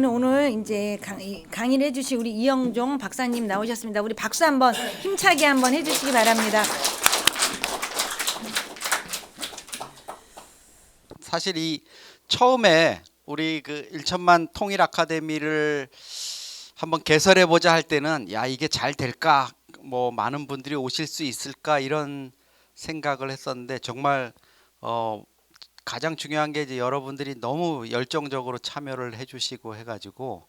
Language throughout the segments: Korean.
저는 오늘 이제 강의를 해주실 우리 이영종 박사님 나오셨습니다. 우리 박수 한번 힘차게 한번 해주시기 바랍니다. 사실 이 처음에 우리 그 1천만 통일 아카데미를 한번 개설해 보자 할 때는 야 이게 잘 될까, 뭐 많은 분들이 오실 수 있을까 이런 생각을 했었는데 정말 가장 중요한 게 이제 여러분들이 너무 열정적으로 참여를 해주시고 해가지고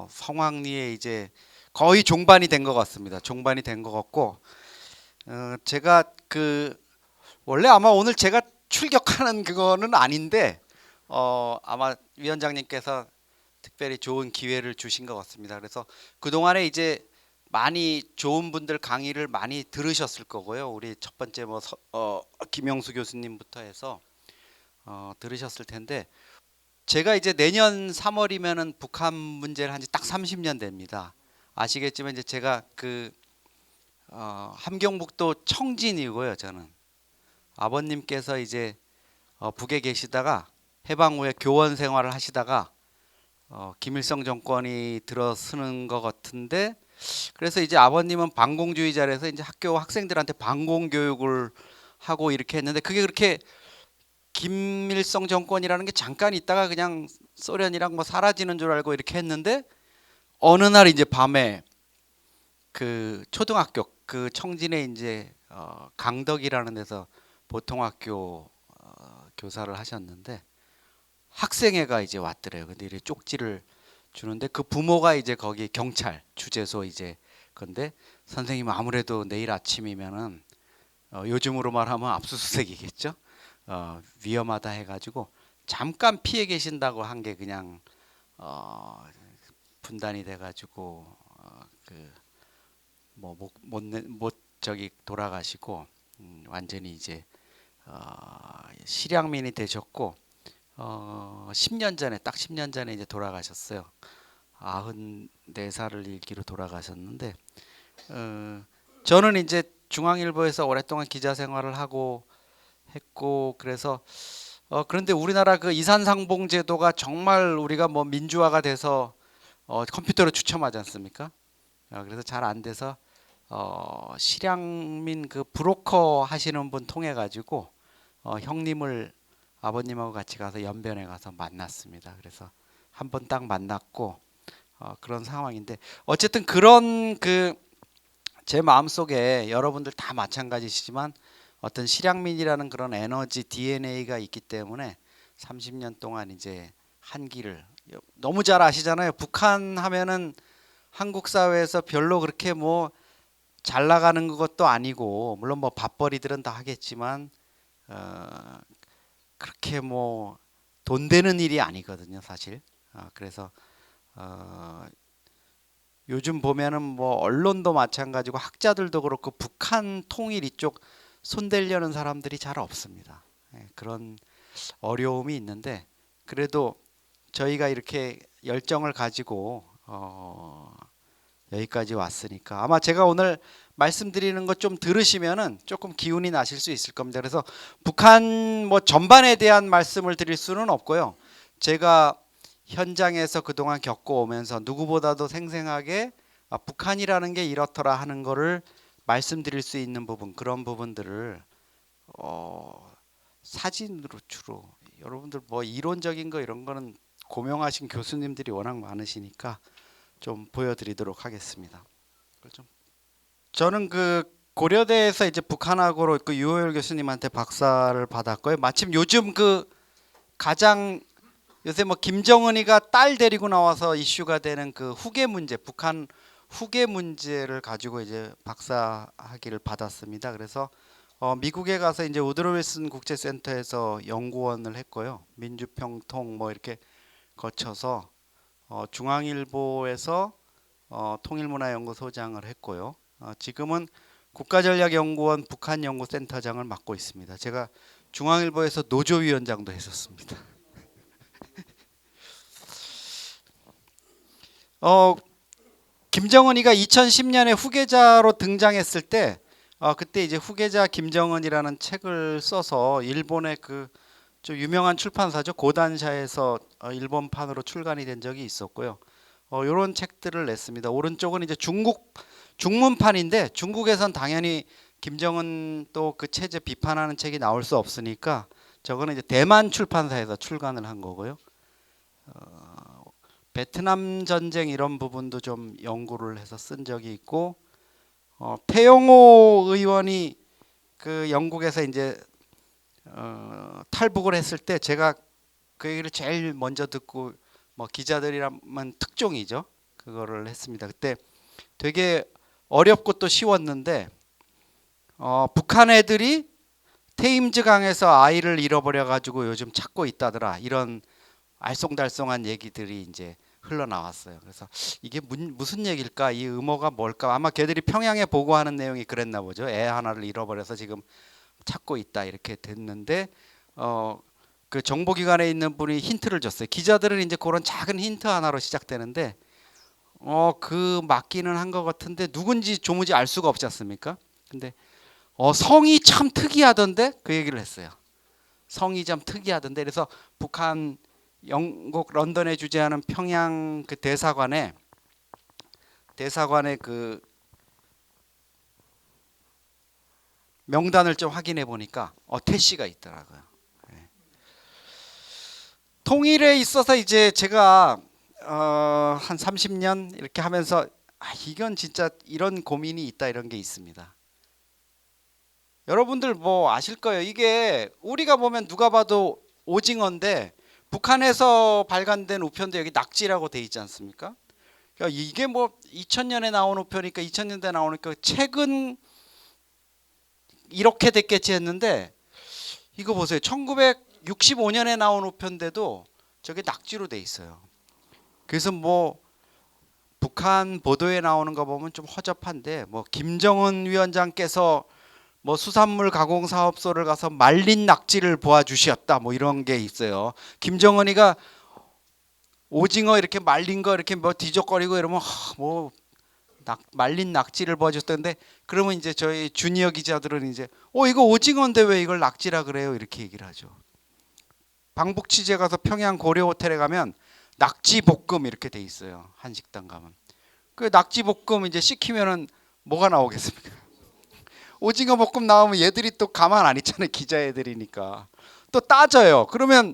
성황리에 이제 거의 종반이 된 것 같습니다. 종반이 된 것 같고 제가 그 원래 아마 오늘 제가 출격하는 그거는 아닌데 아마 위원장님께서 특별히 좋은 기회를 주신 것 같습니다. 그래서 그동안에 이제 많이 좋은 분들 강의를 많이 들으셨을 거고요. 우리 첫 번째 뭐 김영수 교수님부터 해서 들으셨을 텐데 제가 이제 내년 3월이면은 북한 문제를 한 지 딱 30년 됩니다. 아시겠지만 이제 제가 그 함경북도 청진이고요. 저는 아버님께서 이제 북에 계시다가 해방 후에 교원 생활을 하시다가 김일성 정권이 들어서는 것 같은데, 그래서 이제 아버님은 반공주의자라서 이제 학교 학생들한테 반공 교육을 하고 이렇게 했는데 그게 그렇게 김일성 정권이라는 게 잠깐 있다가 그냥 소련이랑 뭐 사라지는 줄 알고 이렇게 했는데 어느 날 이제 밤에 그 초등학교 그 청진에 이제 강덕이라는 데서 보통학교 교사를 하셨는데 학생회가 이제 왔더래요. 근데 이렇게 쪽지를 주는데 그 부모가 이제 거기 경찰 주재소 이제 근데 선생님 아무래도 내일 아침이면은 요즘으로 말하면 압수수색이겠죠. 위험하다 해가지고 잠깐 피해 계신다고 한 게 그냥 분단이 돼가지고 못 저기 돌아가시고 완전히 이제 실향민이 되셨고 10년 전에 딱 10년 전에 이제 돌아가셨어요. 94살을 일기로 돌아가셨는데 저는 이제 중앙일보에서 오랫동안 기자 생활을 하고 했고 그래서 그런데 우리나라 그 이산상봉 제도가 정말 우리가 뭐 민주화가 돼서 컴퓨터로 추첨하지 않습니까? 그래서 잘 안 돼서 실향민 그 브로커 하시는 분 통해 가지고 형님을 아버님하고 같이 가서 연변에 가서 만났습니다. 그래서 한 번 딱 만났고 그런 상황인데 어쨌든 그런 그 제 마음속에 여러분들 다 마찬가지시지만 어떤 실향민이라는 그런 에너지 DNA가 있기 때문에 30년 동안 이제 한 길을 너무 잘 아시잖아요. 북한 하면은 한국 사회에서 별로 그렇게 뭐 잘 나가는 것도 아니고 물론 뭐 밥벌이들은 다 하겠지만 그렇게 뭐 돈 되는 일이 아니거든요, 사실. 그래서 요즘 보면은 뭐 언론도 마찬가지고 학자들도 그렇고 북한 통일 이쪽 손대려는 사람들이 잘 없습니다. 그런 어려움이 있는데 그래도 저희가 이렇게 열정을 가지고 여기까지 왔으니까 아마 제가 오늘 말씀드리는 것 좀 들으시면은 조금 기운이 나실 수 있을 겁니다. 그래서 북한 뭐 전반에 대한 말씀을 드릴 수는 없고요. 제가 현장에서 그동안 겪어오면서 누구보다도 생생하게 북한이라는 게 이렇더라 하는 거를 말씀드릴 수 있는 부분, 그런 부분들을 사진으로 주로 여러분들 뭐 이론적인 거 이런 거는 고명하신 교수님들이 워낙 많으시니까 좀 보여드리도록 하겠습니다. 저는 그 고려대에서 이제 북한학으로 그 유호열 교수님한테 박사를 받았고요. 마침 요즘 그 가장 요새 뭐 김정은이가 딸 데리고 나와서 이슈가 되는 그 후계 문제, 북한 후계 문제를 가지고 이제 박사 학위를 받았습니다. 그래서 미국에 가서 이제 우드로 윌슨 국제센터에서 연구원을 했고요. 민주평통 뭐 이렇게 거쳐서 중앙일보에서 통일문화연구소장을 했고요. 지금은 국가전략연구원 북한연구센터장을 맡고 있습니다. 제가 중앙일보에서 노조위원장도 했었습니다. 김정은이가 2010년에 후계자로 등장했을 때 그때 이제 후계자 김정은이라는 책을 써서 일본의 그 좀 유명한 출판사죠 고단샤에서 일본판으로 출간이 된 적이 있었고요. 이런 책들을 냈습니다. 오른쪽은 이제 중문판인데 중국에선 당연히 김정은 또 그 체제 비판하는 책이 나올 수 없으니까 저거는 이제 대만 출판사에서 출간을 한 거고요. 베트남 전쟁 이런 부분도 좀 연구를 해서 쓴 적이 있고 태영호 의원이 그 영국에서 이제 탈북을 했을 때 제가 그 얘기를 제일 먼저 듣고 뭐 기자들이라면 특종이죠. 그거를 했습니다. 그때 되게 어렵고 또 쉬웠는데 북한 애들이 테임즈강에서 아이를 잃어버려 가지고 요즘 찾고 있다더라. 이런 알쏭달쏭한 얘기들이 이제 흘러나왔어요. 그래서 이게 무슨 얘기일까? 이 음모가 뭘까? 아마 걔들이 평양에 보고하는 내용이 그랬나 보죠. 애 하나를 잃어버려서 지금 찾고 있다 이렇게 됐는데 그 정보기관에 있는 분이 힌트를 줬어요. 기자들은 이제 그런 작은 힌트 하나로 시작되는데 그 맞기는 한 것 같은데 누군지 조무지 알 수가 없지 않습니까? 근데 성이 참 특이하던데 그 얘기를 했어요. 성이 참 특이하던데 그래서 북한 영국 런던에 주재하는 평양 그 대사관에 그 명단을 좀 확인해 보니까 태씨가 있더라고요. 네. 통일에 있어서 이제 제가 한 30년 이렇게 하면서 이건 진짜 이런 고민이 있다 이런 게 있습니다. 여러분들 뭐 아실 거예요. 이게 우리가 보면 누가 봐도 오징어인데 북한에서 발간된 우편도 여기 낙지라고 돼 있지 않습니까? 그러니까 이게 뭐 2000년에 나온 우편이니까 2000년대 나오니까 책은 이렇게 됐겠지 했는데 이거 보세요. 1965년에 나온 우편인데도 저게 낙지로 돼 있어요. 그래서 뭐 북한 보도에 나오는 거 보면 좀 허접한데 뭐 김정은 위원장께서 뭐 수산물 가공 사업소를 가서 말린 낙지를 보아주셨다 뭐 이런 게 있어요. 김정은이가 오징어 이렇게 말린 거 이렇게 뭐 뒤적거리고 이러면 뭐 말린 낙지를 보아줬다는데 그러면 이제 저희 주니어 기자들은 이제 이거 오징어인데 왜 이걸 낙지라 그래요 이렇게 얘기를 하죠. 방북 취재 가서 평양 고려 호텔에 가면 낙지 볶음 이렇게 돼 있어요. 한식당 가면 그 낙지 볶음 이제 시키면은 뭐가 나오겠습니까? 오징어 볶음 나오면 얘들이 또 가만 안 있잖아요. 기자 애들이니까 또 따져요. 그러면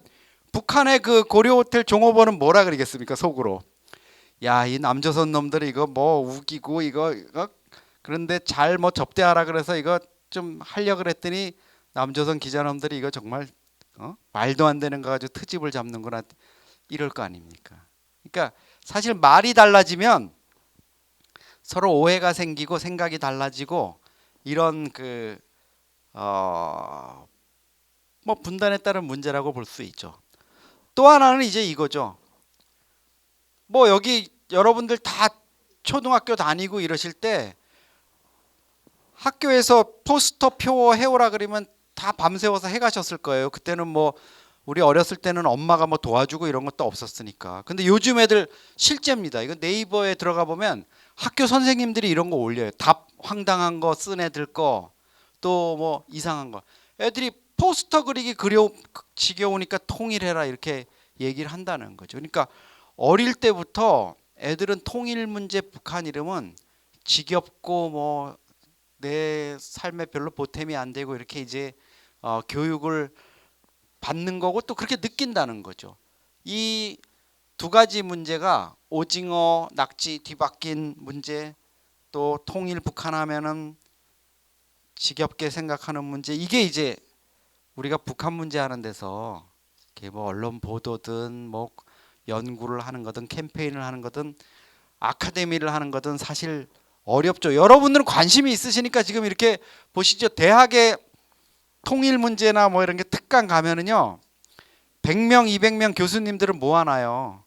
북한의 그 고려 호텔 종업원은 뭐라 그러겠습니까? 속으로 야, 이 남조선 놈들이 이거 뭐 우기고 이거 그런데 잘 뭐 접대하라 그래서 이거 좀 하려 그랬더니 남조선 기자놈들이 이거 정말 말도 안 되는 거 가지고 트집을 잡는구나 이럴 거 아닙니까? 그러니까 사실 말이 달라지면 서로 오해가 생기고 생각이 달라지고 이런 뭐 분단에 따른 문제라고 볼 수 있죠. 또 하나는 이제 이거죠. 뭐 여기 여러분들 다 초등학교 다니고 이러실 때 학교에서 포스터 표 해오라 그러면 다 밤새워서 해 가셨을 거예요. 그때는 뭐 우리 어렸을 때는 엄마가 뭐 도와주고 이런 것도 없었으니까. 근데 요즘 애들 실제입니다. 이거 네이버에 들어가 보면 학교 선생님들이 이런 거 올려요. 답 황당한 거 쓴 애들 거 또 뭐 이상한 거. 애들이 포스터 그리기 지겨우니까 통일해라 이렇게 얘기를 한다는 거죠. 그러니까 어릴 때부터 애들은 통일 문제 북한 이름은 지겹고 뭐 내 삶에 별로 보탬이 안 되고 이렇게 이제 교육을 받는 거고 또 그렇게 느낀다는 거죠. 이 두 가지 문제가 오징어, 낙지 뒤바뀐 문제 또 통일 북한 하면은 지겹게 생각하는 문제 이게 이제 우리가 북한 문제 하는 데서 이렇게 뭐 언론 보도든 뭐 연구를 하는 거든 캠페인을 하는 거든 아카데미를 하는 거든 사실 어렵죠. 여러분들은 관심이 있으시니까 지금 이렇게 보시죠. 대학의 통일 문제나 뭐 이런 게 특강 가면은요. 100명, 200명 교수님들은 뭐 하나요?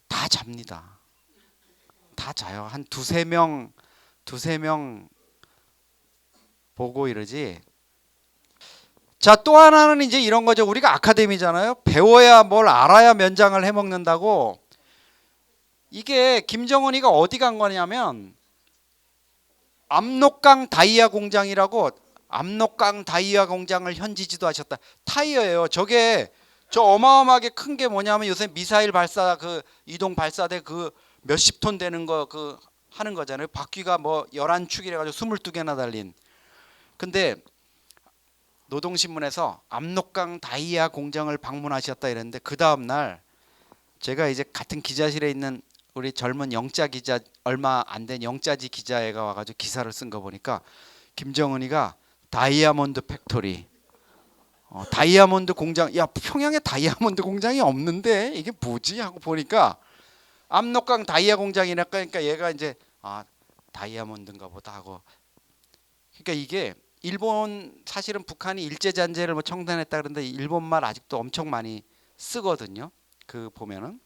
다 잡니다. 다 자요. 한 두세 명 보고 이러지. 자, 또 하나는 이제 이런 거죠. 우리가 아카데미잖아요. 배워야 뭘 알아야 면장을 해먹는다고. 이게 김정은이가 어디 간 거냐면 압록강 다이아 공장이라고 압록강 다이아 공장을 현지 지도하셨다. 타이어예요. 저게 저 어마어마하게 큰 게 뭐냐면 요새 미사일 발사 그 이동 발사대 그 몇십 톤 되는 거 그 하는 거잖아요. 바퀴가 뭐 11축이래 가지고 22개나 달린. 근데 노동신문에서 압록강 다이아 공장을 방문하셨다 이랬는데 그 다음 날 제가 이제 같은 기자실에 있는 우리 젊은 영자 기자, 얼마 안 된 영자지 기자애가 와가지고 기사를 쓴 거 보니까 김정은이가 다이아몬드 팩토리, 다이아몬드 공장, 야 평양에 다이아몬드 공장이 없는데 이게 뭐지 하고 보니까 압록강 다이아 공장이니까, 그러니까 얘가 이제 다이아몬드인가 보다 하고. 그러니까 이게 일본, 사실은 북한이 일제 잔재를 뭐 청산했다 그러는데 일본 말 아직도 엄청 많이 쓰거든요. 그 보면은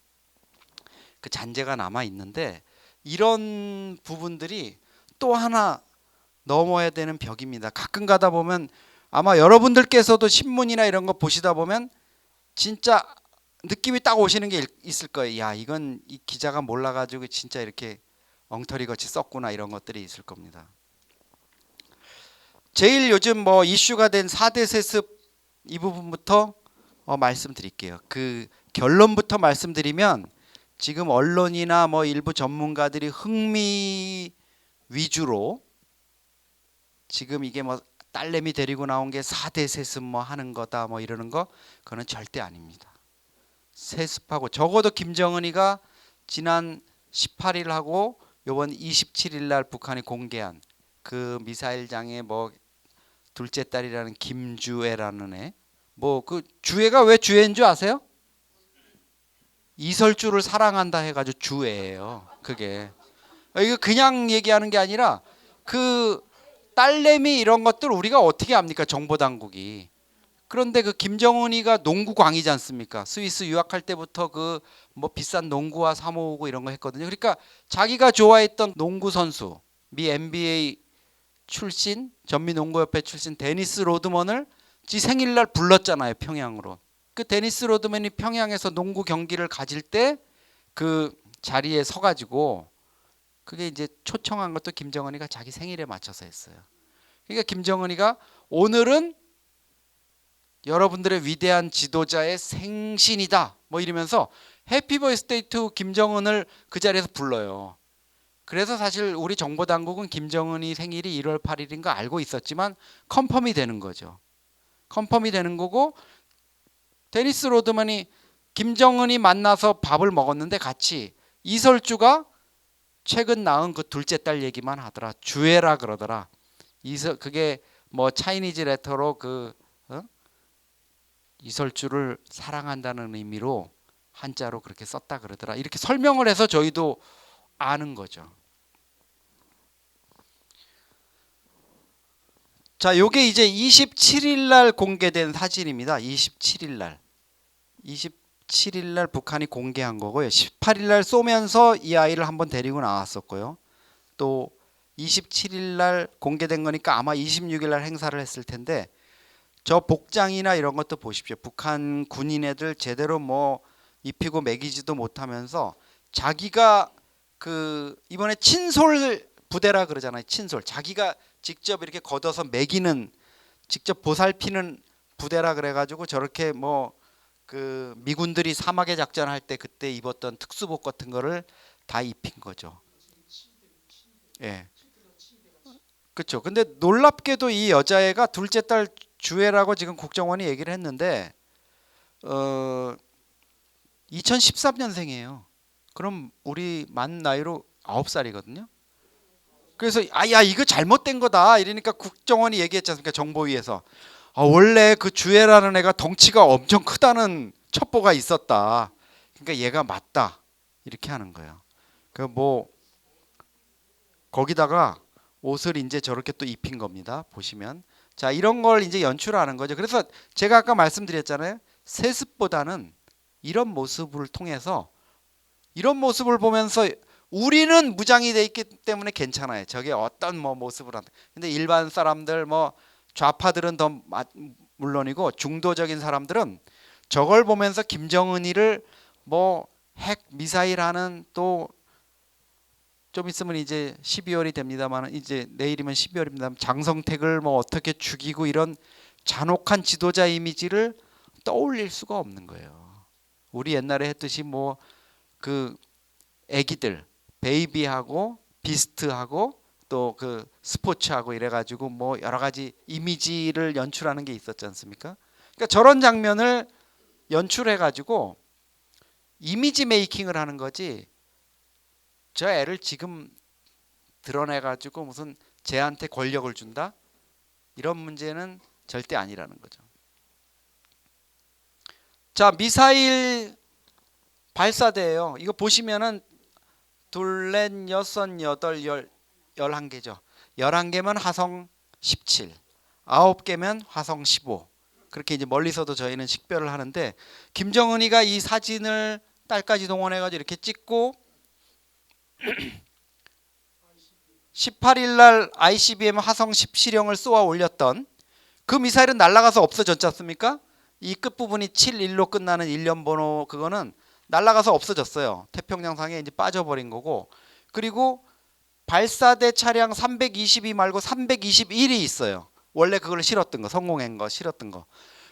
그 잔재가 남아 있는데 이런 부분들이 또 하나 넘어야 되는 벽입니다. 가끔 가다 보면 아마 여러분들께서도 신문이나 이런 거 보시다 보면 진짜 느낌이 딱 오시는 게 있을 거예요. 야, 이건 이 기자가 몰라가지고 진짜 이렇게 엉터리 같이 썼구나, 이런 것들이 있을 겁니다. 제일 요즘 뭐 이슈가 된 4대 세습 이 부분부터 말씀드릴게요. 그 결론부터 말씀드리면 지금 언론이나 뭐 일부 전문가들이 흥미 위주로 지금 이게 뭐 딸내미 데리고 나온 게 4대 세습 뭐 하는 거다 뭐 이러는 거, 그거는 절대 아닙니다. 세습하고 적어도 김정은이가 지난 18일하고 요번 27일 날 북한이 공개한 그 미사일장의 뭐 둘째 딸이라는 김주애라는 애, 뭐 그 주애가 왜 주애인 줄 아세요? 이설주를 사랑한다 해가지고 주애예요. 그게 이거 그냥 얘기하는 게 아니라 그 딸내미 이런 것들 우리가 어떻게 압니까, 정보 당국이. 그런데 그 김정은이가 농구광이지 않습니까? 스위스 유학할 때부터 그 뭐 비싼 농구화 사 모으고 이런 거 했거든요. 그러니까 자기가 좋아했던 농구 선수, 미 NBA 출신, 전미농구협회 출신 데니스 로드먼을 지 생일날 불렀잖아요, 평양으로. 그 데니스 로드먼이 평양에서 농구 경기를 가질 때 그 자리에 서가지고 그게 이제 초청한 것도 김정은이가 자기 생일에 맞춰서 했어요. 그러니까 김정은이가 오늘은 여러분들의 위대한 지도자의 생신이다 뭐 이러면서 해피 버스데이 투 김정은을 그 자리에서 불러요. 그래서 사실 우리 정보당국은 김정은이 생일이 1월 8일인 거 알고 있었지만 컨펌이 되는 거죠. 컨펌이 되는 거고, 데니스 로드만이 김정은이 만나서 밥을 먹었는데 같이 이설주가 최근 낳은 그 둘째 딸 얘기만 하더라. 주애라 그러더라. 그게 뭐 차이니즈 레터로 그 이설주를 사랑한다는 의미로 한자로 그렇게 썼다 그러더라. 이렇게 설명을 해서 저희도 아는 거죠. 자, 요게 이제 27일 날 공개된 사진입니다. 27일 날. 27일 날 북한이 공개한 거고요. 18일 날 쏘면서 이 아이를 한번 데리고 나왔었고요. 또 27일 날 공개된 거니까 아마 26일 날 행사를 했을 텐데, 저 복장이나 이런 것도 보십시오. 북한 군인애들 제대로 뭐 입히고 먹이지도 못하면서 자기가 그 이번에 친솔 부대라 그러잖아요. 친솔. 자기가 직접 이렇게 걷어서 먹이는, 직접 보살피는 부대라 그래가지고 저렇게 뭐 그 미군들이 사막에 작전할 때 그때 입었던 특수복 같은 거를 다 입힌 거죠. 예. 그렇죠. 근데 놀랍게도 이 여자애가 둘째 딸 주애라고 지금 국정원이 얘기를 했는데 2013년생이에요. 그럼 우리 만 나이로 9살이거든요. 그래서 야 이거 잘못된 거다 이러니까 국정원이 얘기했지 않습니까, 정보위에서. 원래 그 주애라는 애가 덩치가 엄청 크다는 첩보가 있었다. 그러니까 얘가 맞다 이렇게 하는 거예요. 그 뭐 거기다가 옷을 이제 저렇게 또 입힌 겁니다. 보시면 자, 이런 걸 이제 연출하는 거죠. 그래서 제가 아까 말씀드렸잖아요. 세습보다는 이런 모습을 통해서, 이런 모습을 보면서 우리는 무장이 돼 있기 때문에 괜찮아요. 저게 어떤 뭐 모습을 한다. 근데 일반 사람들 뭐 좌파들은 더 물론이고 중도적인 사람들은 저걸 보면서 김정은이를 뭐 핵 미사일 하는, 또 좀 있으면 이제 12월이 됩니다만, 이제 내일이면 12월입니다. 장성택을 뭐 어떻게 죽이고 이런 잔혹한 지도자 이미지를 떠올릴 수가 없는 거예요. 우리 옛날에 했듯이 뭐 그 애기들 베이비하고 비스트하고 또 그 스포츠하고 이래가지고 뭐 여러 가지 이미지를 연출하는 게 있었지 않습니까? 그러니까 저런 장면을 연출해가지고 이미지 메이킹을 하는 거지. 저 애를 지금 드러내가지고 무슨 쟤한테 권력을 준다? 이런 문제는 절대 아니라는 거죠. 자, 미사일 발사대예요. 이거 보시면은 둘, 넷, 여섯, 여덟, 11개죠. 11개면 화성 17, 9개면 화성 15. 그렇게 이제 멀리서도 저희는 식별을 하는데 김정은이가 이 사진을 딸까지 동원해가지고 이렇게 찍고 18일 날 ICBM 화성 17형을 쏘아 올렸던 그 미사일은 날아가서 없어졌지 않습니까? 이 끝부분이 71로 끝나는 일련 번호 그거는 날아가서 없어졌어요. 태평양상에 이제 빠져버린 거고, 그리고 발사대 차량 322 말고 321이 있어요. 원래 그걸 실었던 거, 성공한 거 실었던 거.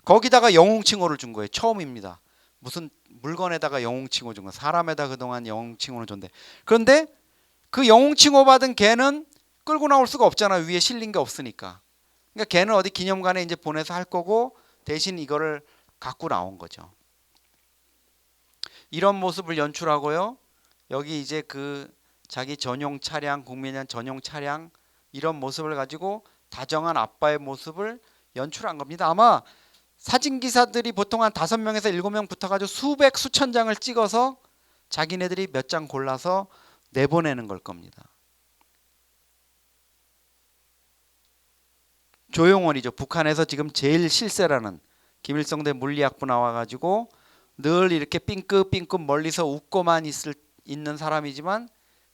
거기다가 영웅칭호를 준 거예요. 처음입니다. 무슨 물건에다가 영웅칭호 준 거, 사람에다 그동안 영웅칭호를 줬는데, 그런데 그 영웅칭호 받은 걔는 끌고 나올 수가 없잖아요. 위에 실린 게 없으니까. 그러니까 걔는 어디 기념관에 이제 보내서 할 거고 대신 이거를 갖고 나온 거죠. 이런 모습을 연출하고요. 여기 이제 그 자기 전용 차량, 국민의 전용 차량 이런 모습을 가지고 다정한 아빠의 모습을 연출한 겁니다. 아마 사진 기사들이 보통 한 5명에서 7명 붙어가지고 수백 수천 장을 찍어서 자기네들이 몇 장 골라서 내보내는 걸 겁니다. 조용원이죠. 북한에서 지금 제일 실세라는 김일성대 물리학부 나와가지고 늘 이렇게 삥끗삥끗 멀리서 웃고만 있는 사람이지만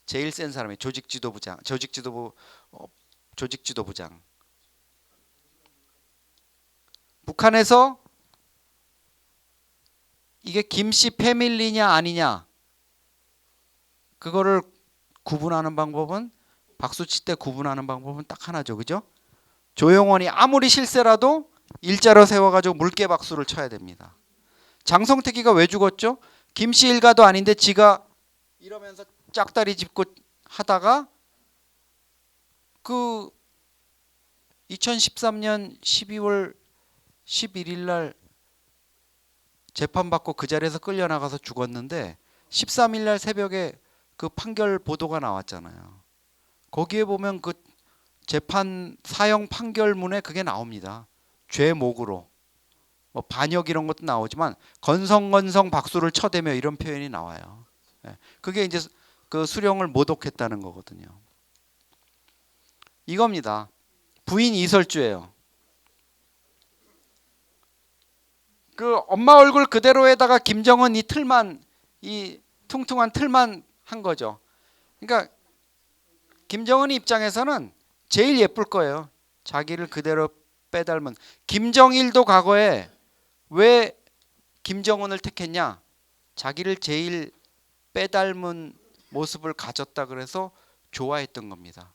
제일 센 사람이 조직지도부장. 북한에서 이게 김씨 패밀리냐 아니냐 그거를 구분하는 방법은 박수칠 때 구분하는 방법은 딱 하나죠. 그죠? 조용원이 아무리 실세라도 일자로 세워가지고 물개 박수를 쳐야 됩니다. 장성택이가 왜 죽었죠? 김씨 일가도 아닌데 지가 이러면서 짝다리 짚고 하다가 그 2013년 12월 11일 날 재판받고 그 자리에서 끌려나가서 죽었는데 13일 날 새벽에 그 판결 보도가 나왔잖아요. 거기에 보면 그 재판 사형 판결문에 그게 나옵니다. 죄목으로 뭐 반역 이런 것도 나오지만 건성건성 박수를 쳐대며 이런 표현이 나와요. 그게 이제 그 수령을 모독했다는 거거든요. 이겁니다. 부인 이설주예요. 그 엄마 얼굴 그대로에다가 김정은 이 틀만, 이 퉁퉁한 틀만 한 거죠. 그러니까 김정은 입장에서는 제일 예쁠 거예요. 자기를 그대로 빼닮은. 김정일도 과거에 왜 김정은을 택했냐? 자기를 제일 빼닮은 모습을 가졌다 그래서 좋아했던 겁니다.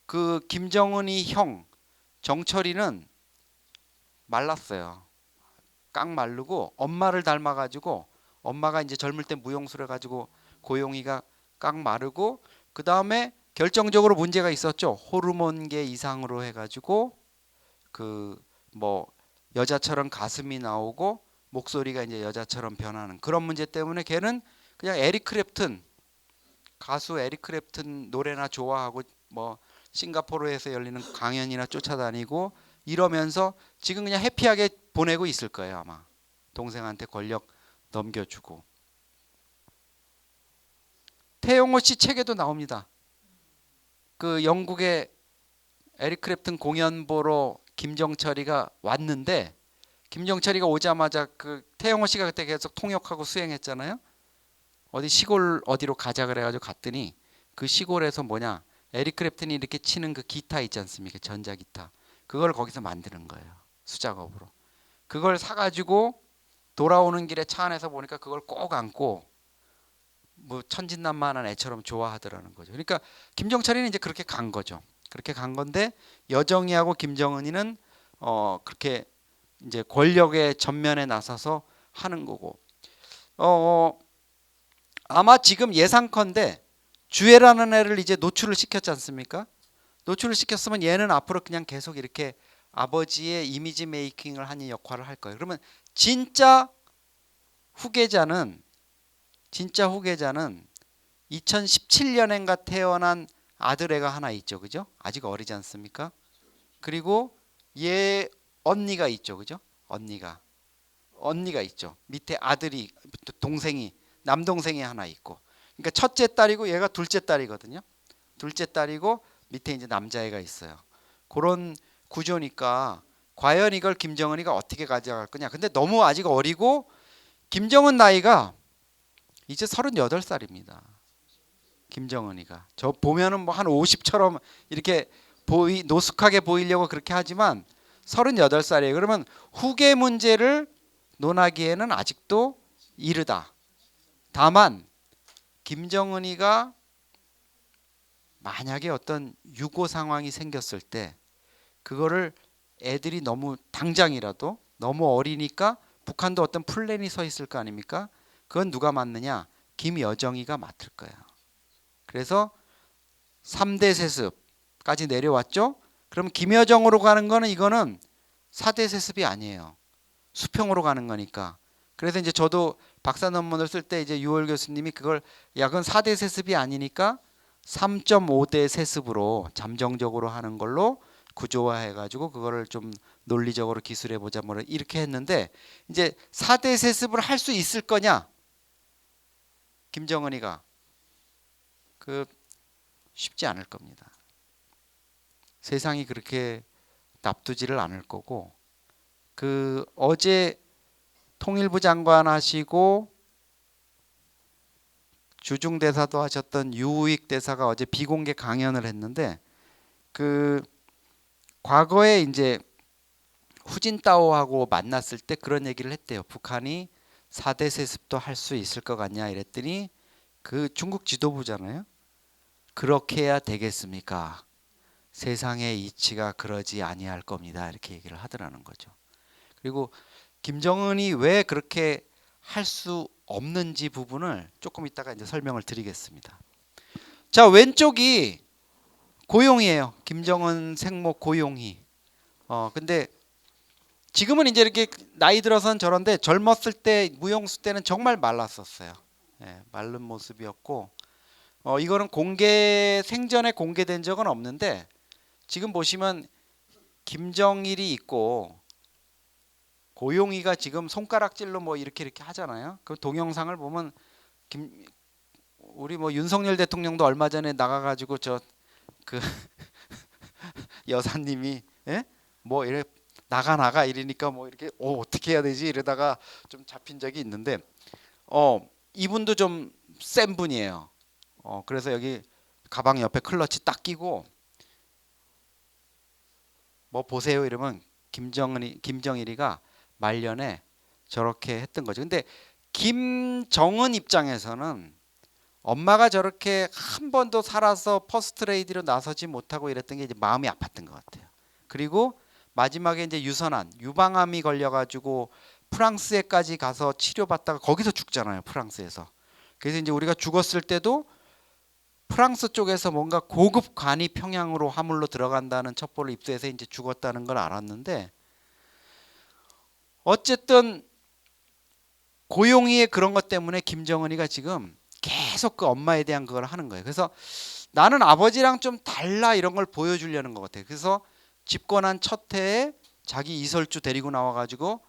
그 김정은이 형 정철이는 말랐어요. 깡 마르고 엄마를 닮아가지고 엄마가 이제 젊을 때 무용수를 가지고 고용이가 깡 마르고 그 다음에 결정적으로 문제가 있었죠. 호르몬계 이상으로 해가지고 그 뭐 여자처럼 가슴이 나오고 목소리가 이제 여자처럼 변하는 그런 문제 때문에 걔는 그냥 에릭 크랩튼 가수 에릭 크랩튼 노래나 좋아하고 뭐 싱가포르에서 열리는 강연이나 쫓아다니고 이러면서 지금 그냥 해피하게 보내고 있을 거예요. 아마 동생한테 권력 넘겨주고. 태용호 씨 책에도 나옵니다. 그 영국의 에릭 크랩튼 공연 보러 김정철이가 왔는데 김정철이가 오자마자 그 태용호 씨가 그때 계속 통역하고 수행했잖아요. 어디 시골 어디로 가자 그래가지고 갔더니 그 시골에서 뭐냐 에릭 크랩튼이 이렇게 치는 그 기타 있지 않습니까? 전자기타. 그걸 거기서 만드는 거예요. 수작업으로. 그걸 사가지고 돌아오는 길에 차 안에서 보니까 그걸 꼭 안고 뭐 천진난만한 애처럼 좋아하더라는 거죠. 그러니까 김정철이는 이제 그렇게 간 거죠. 그렇게 간 건데 여정이하고 김정은이는 그렇게 이제 권력의 전면에 나서서 하는 거고, 아마 지금 예상컨대 주애라는 애를 이제 노출을 시켰지 않습니까? 노출을 시켰으면 얘는 앞으로 그냥 계속 이렇게 아버지의 이미지 메이킹을 하는 역할을 할 거예요. 그러면 진짜 후계자는 2017년인가 태어난 아들애가 하나 있죠, 그죠? 아직 어리지 않습니까? 그리고 얘 언니가 있죠, 그죠? 언니가 있죠. 밑에 아들이, 동생이, 남동생이 하나 있고. 그러니까 첫째 딸이고 얘가 둘째 딸이거든요. 둘째 딸이고 밑에 이제 남자애가 있어요. 그런 구조니까 과연 이걸 김정은이가 어떻게 가져갈 거냐. 근데 너무 아직 어리고 김정은 나이가 이제 38살입니다. 김정은이가. 저 보면은 뭐 한 50처럼 이렇게 노숙하게 보이려고 그렇게 하지만 38살이에요. 그러면 후계 문제를 논하기에는 아직도 이르다. 다만 김정은이가 만약에 어떤 유고 상황이 생겼을 때 그거를 애들이 너무 당장이라도 너무 어리니까 북한도 어떤 플랜이 서 있을 거 아닙니까? 그건 누가 맡느냐? 김여정이가 맡을 거예요. 그래서 3대 세습까지 내려왔죠. 그럼 김여정으로 가는 거는 이거는 4대 세습이 아니에요. 수평으로 가는 거니까. 그래서 이제 저도 박사 논문을 쓸 때 이제 유월 교수님이 그걸 야 그건 4대 세습이 아니니까 3.5대 세습으로 잠정적으로 하는 걸로 구조화해 가지고 그거를 좀 논리적으로 기술해 보자 뭐 이렇게 했는데 이제 4대 세습을 할 수 있을 거냐? 김정은이가 그 쉽지 않을 겁니다. 세상이 그렇게 납두지를 않을 거고 그 어제 통일부 장관 하시고 주중 대사도 하셨던 유우익 대사가 어제 비공개 강연을 했는데 그 과거에 이제 후진타오하고 만났을 때 그런 얘기를 했대요. 북한이 4대 세습도 할 수 있을 것 같냐 이랬더니 그 중국 지도부잖아요. 그렇게 해야 되겠습니까? 세상의 이치가 그러지 아니할 겁니다. 이렇게 얘기를 하더라는 거죠. 그리고 김정은이 왜 그렇게 할 수 없는지 부분을 조금 이따가 이제 설명을 드리겠습니다. 자, 왼쪽이 고용이에요. 김정은 생모 고용희. 근데 지금은 이제 이렇게 나이 들어선 저런데 젊었을 때 무용수 때는 정말 말랐었어요. 예, 마른 모습이었고 이거는 생전에 공개된 적은 없는데 지금 보시면 김정일이 있고 고용이가 지금 손가락질로 뭐 이렇게 하잖아요. 그 동영상을 보면 우리 뭐 윤석열 대통령도 얼마 전에 나가가지고 저 그 여사님이 예? 뭐 이래 나가 이러니까 뭐 이렇게 어떻게 해야 되지 이러다가 좀 잡힌 적이 있는데 이분도 좀 센 분이에요. 그래서 여기 가방 옆에 클러치 딱 끼고 뭐 보세요 이러면 김정일이가 말년에 저렇게 했던 거죠. 근데 김정은 입장에서는 엄마가 저렇게 한 번도 살아서 퍼스트레이디로 나서지 못하고 이랬던 게 이제 마음이 아팠던 것 같아요. 그리고 마지막에 이제 유방암이 걸려가지고 프랑스에까지 가서 치료받다가 거기서 죽잖아요. 프랑스에서. 그래서 이제 우리가 죽었을 때도 프랑스 쪽에서 뭔가 고급 관이 평양으로 화물로 들어간다는 첩보를 입수해서 이제 죽었다는 걸 알았는데 어쨌든 고용이의 그런 것 때문에 김정은이가 지금 계속 그 엄마에 대한 그걸 하는 거예요. 그래서 나는 아버지랑 좀 달라 이런 걸 보여주려는 것 같아요. 그래서 집권한 첫 해에 자기 이설주 데리고 나와가지고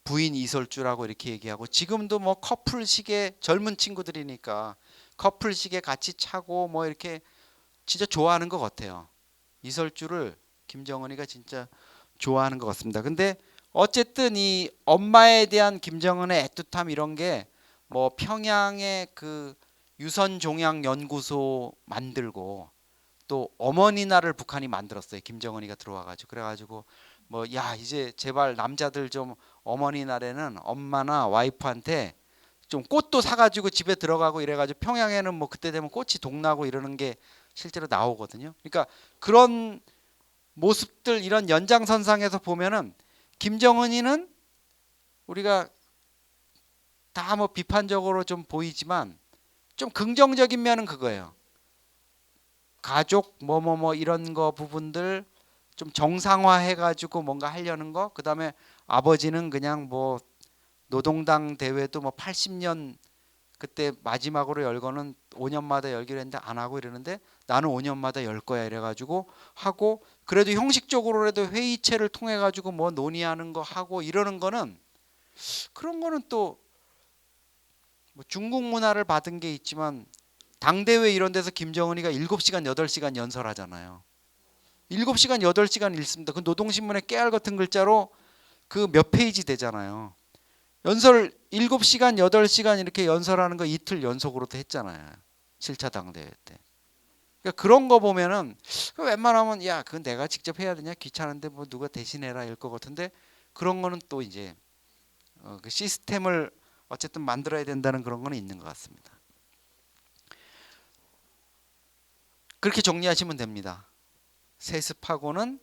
부인 이설주라고 이렇게 얘기하고 지금도 뭐 커플식의 젊은 친구들이니까 커플식에 같이 차고 뭐 이렇게 진짜 좋아하는 것 같아요. 이설주를 김정은이가 진짜 좋아하는 것 같습니다. 근데 어쨌든 이 엄마에 대한 김정은의 애틋함 이런 게 뭐 평양에 그 유선종양 연구소 만들고 또 어머니 날을 북한이 만들었어요. 김정은이가 들어와가지고 그래가지고 뭐 야 이제 제발 남자들 좀 어머니 날에는 엄마나 와이프한테 좀 꽃도 사가지고 집에 들어가고 이래가지고 평양에는 뭐 그때 되면 꽃이 동나고 이러는 게 실제로 나오거든요. 그러니까 그런 모습들 이런 연장선상에서 보면은 김정은이는 우리가 다 뭐 비판적으로 좀 보이지만 좀 긍정적인 면은 그거예요. 가족 뭐 이런 거 부분들 좀 정상화해 가지고 뭔가 하려는 거. 그다음에 아버지는 그냥 뭐 노동당 대회도 뭐 80년 그때 마지막으로 열거는 5년마다 열기로 했는데 안 하고 이러는데 나는 5년마다 열 거야 이래 가지고 하고, 그래도 형식적으로라도 회의체를 통해 가지고 뭐 논의하는 거 하고 이러는 거는, 그런 거는 또 뭐 중국 문화를 받은 게 있지만 당대회 이런 데서 김정은이가 7시간 8시간 연설하잖아요. 7시간 8시간 읽습니다. 그 노동신문에 깨알 같은 글자로 그 몇 페이지 되잖아요. 연설 7시간 8시간 이렇게 연설하는 거 이틀 연속으로도 했잖아요. 7차 당대회 때. 그러니까 그런 거 보면은 웬만하면 야 그건 내가 직접 해야 되냐 귀찮은데 뭐 누가 대신해라 일 것 같은데, 그런 거는 또 이제 그 시스템을 어쨌든 만들어야 된다는 그런 거는 있는 것 같습니다. 그렇게 정리하시면 됩니다. 세습하고는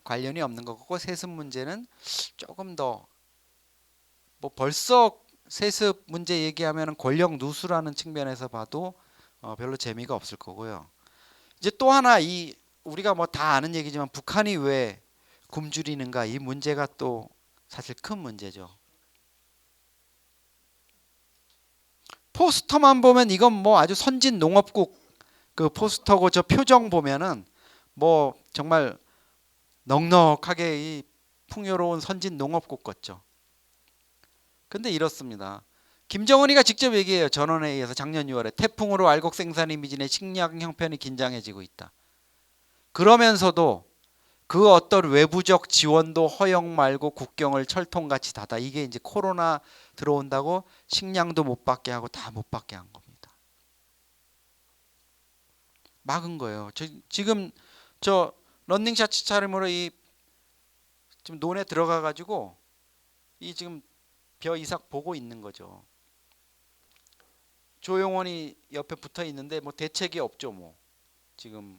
관련이 없는 것 같고, 세습 문제는 조금 더 뭐 벌써 세습 문제 얘기하면 권력 누수라는 측면에서 봐도 별로 재미가 없을 거고요. 이제 또 하나, 이 우리가 뭐 다 아는 얘기지만 북한이 왜 굶주리는가, 이 문제가 또 사실 큰 문제죠. 포스터만 보면 이건 뭐 아주 선진 농업국 그 포스터고, 저 표정 보면은 뭐 정말 넉넉하게 이 풍요로운 선진 농업국 같죠. 근데 이렇습니다. 김정은이가 직접 얘기해요. 전원회의에서 작년 6월에 태풍으로 알곡 생산이 미진해 식량 형편이 긴장해지고 있다. 그러면서도 그 어떤 외부적 지원도 허용 말고 국경을 철통같이 닫아. 이게 이제 코로나 들어온다고 식량도 못 받게 하고 다 못 받게 한 겁니다. 막은 거예요. 지금 저 런닝샷 차림으로 이 지금 논에 들어가 가지고 이 지금 벼 이삭 보고 있는 거죠. 조용원이 옆에 붙어 있는데 뭐 대책이 없죠, 뭐. 지금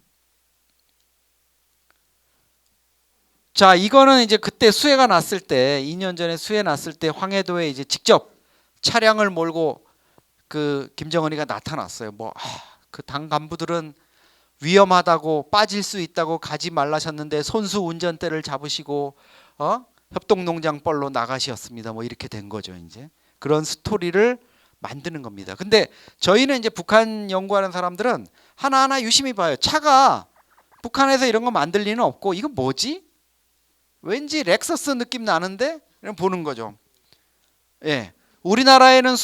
자, 이거는 이제 그때 수해가 났을 때 2년 전에 수해 났을 때 황해도에 이제 직접 차량을 몰고 그 김정은이가 나타났어요. 뭐 그 당 간부들은 위험하다고 빠질 수 있다고 가지 말라셨는데 손수 운전대를 잡으시고 협동농장 뻘로 나가셨습니다. 뭐 이렇게 된 거죠. 이제 그런 스토리를 만드는 겁니다. 근데 저희는 이제 북한 연구하는 사람들은 하나하나 유심히 봐요. 차가 북한에서 이런 거 만들 리는 없고, 이거 뭐지? 왠지 렉서스 느낌 나는데? 이런 보는 거죠. 예, 우리나라에는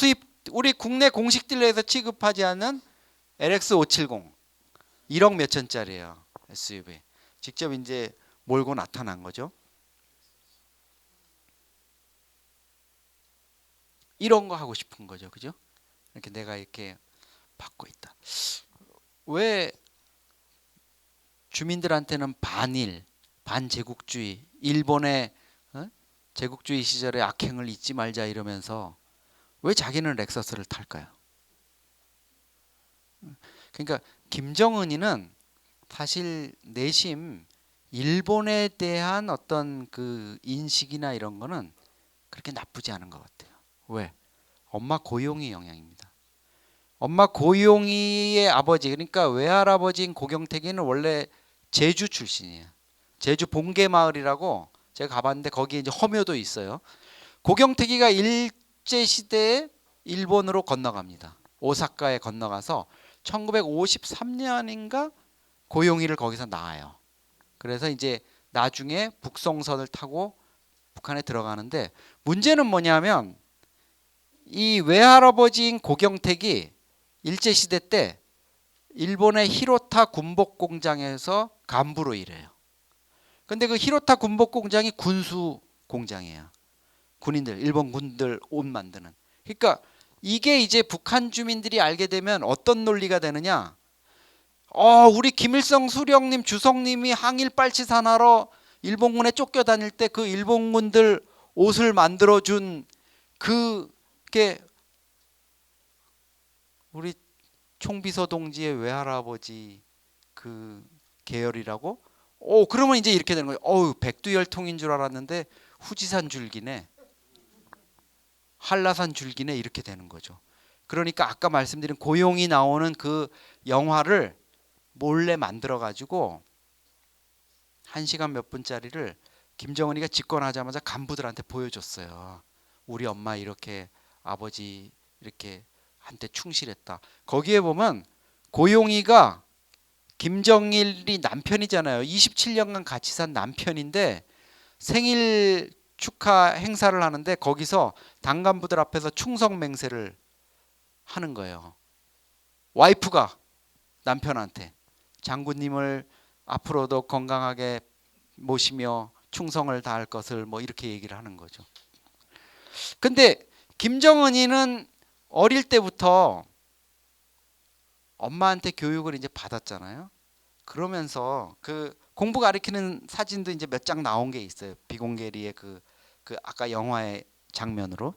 우리 국내 공식 딜러에서 취급하지 않는 LX570 1억 몇천짜리예요. SUV. 직접 이제 몰고 나타난 거죠. 이런 거 하고 싶은 거죠. 그죠? 이렇게 내가 이렇게 받고 있다. 왜 주민들한테는 반일, 반제국주의, 일본의 제국주의 시절의 악행을 잊지 말자 이러면서 왜 자기는 렉서스를 탈까요? 그러니까 김정은이는 사실 내심 일본에 대한 어떤 그 인식이나 이런 거는 그렇게 나쁘지 않은 것 같아요. 왜? 엄마 고용이 영향입니다. 엄마 고용이의 아버지, 그러니까 외할아버지인 고경택이는 원래 제주 출신이에요. 제주 봉계마을이라고 제가 가봤는데 거기에 이제 허묘도 있어요. 고경택이가 일제 시대에 일본으로 건너갑니다. 오사카에 건너가서 1953년인가 고용이를 거기서 낳아요. 그래서 이제 나중에 북송선을 타고 북한에 들어가는데, 문제는 뭐냐면 이 외할아버지인 고경택이 일제 시대 때 일본의 히로타 군복 공장에서 간부로 일해요. 근데 그 히로타 군복 공장이 군수 공장이에요. 군인들, 일본 군들 옷 만드는. 그러니까 이게 이제 북한 주민들이 알게 되면 어떤 논리가 되느냐? 우리 김일성 수령님, 주석님이 항일 빨치산하러 일본군에 쫓겨 다닐 때 그 일본군들 옷을 만들어 준 그게 우리 총비서 동지의 외할아버지 그 계열이라고? 그러면 이제 이렇게 되는 거예요. 백두혈통인 줄 알았는데 후지산 줄기네, 한라산 줄기네 이렇게 되는 거죠. 그러니까 아까 말씀드린 고용이 나오는 그 영화를 몰래 만들어 가지고 1시간 몇 분짜리를 김정은이가 집권하자마자 간부들한테 보여줬어요. 우리 엄마 이렇게, 아버지 이렇게 한테 충실했다. 거기에 보면 고용이가 김정일이 남편이잖아요. 27년간 같이 산 남편인데 생일 축하 행사를 하는데 거기서 당 간부들 앞에서 충성 맹세를 하는 거예요. 와이프가 남편한테 장군님을 앞으로도 건강하게 모시며 충성을 다할 것을 뭐 이렇게 얘기를 하는 거죠. 근데 김정은이는 어릴 때부터 엄마한테 교육을 이제 받았잖아요. 그러면서 그 공부 가리키는 사진도 이제 몇 장 나온 게 있어요. 비공개리의 그 아까 영화의 장면으로.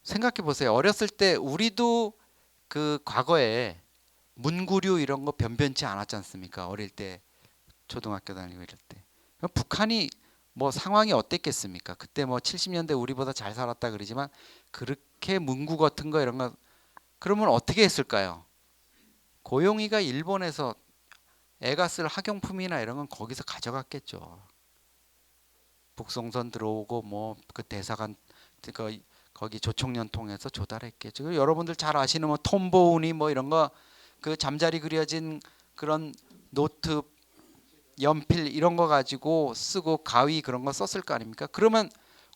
생각해 보세요. 어렸을 때 우리도 그 과거에 문구류 이런 거 변변치 않았지 않습니까? 어릴 때 초등학교 다니고 이럴 때. 북한이 뭐 상황이 어땠겠습니까? 그때 뭐 70년대 우리보다 잘 살았다 그러지만 그렇게 문구 같은 거 이런 거 그러면 어떻게 했을까요? 고용이가 일본에서 애가 쓸 학용품이나 이런 건 거기서 가져갔겠죠. 북송선 들어오고 뭐 그 대사관 그 거기 조총련 통해서 조달했겠죠. 여러분들 잘 아시는 뭐 톰보우니 뭐 이런 거 그 잠자리 그려진 그런 노트 연필 이런 거 가지고 쓰고 가위 그런 거 썼을 거 아닙니까? 그러면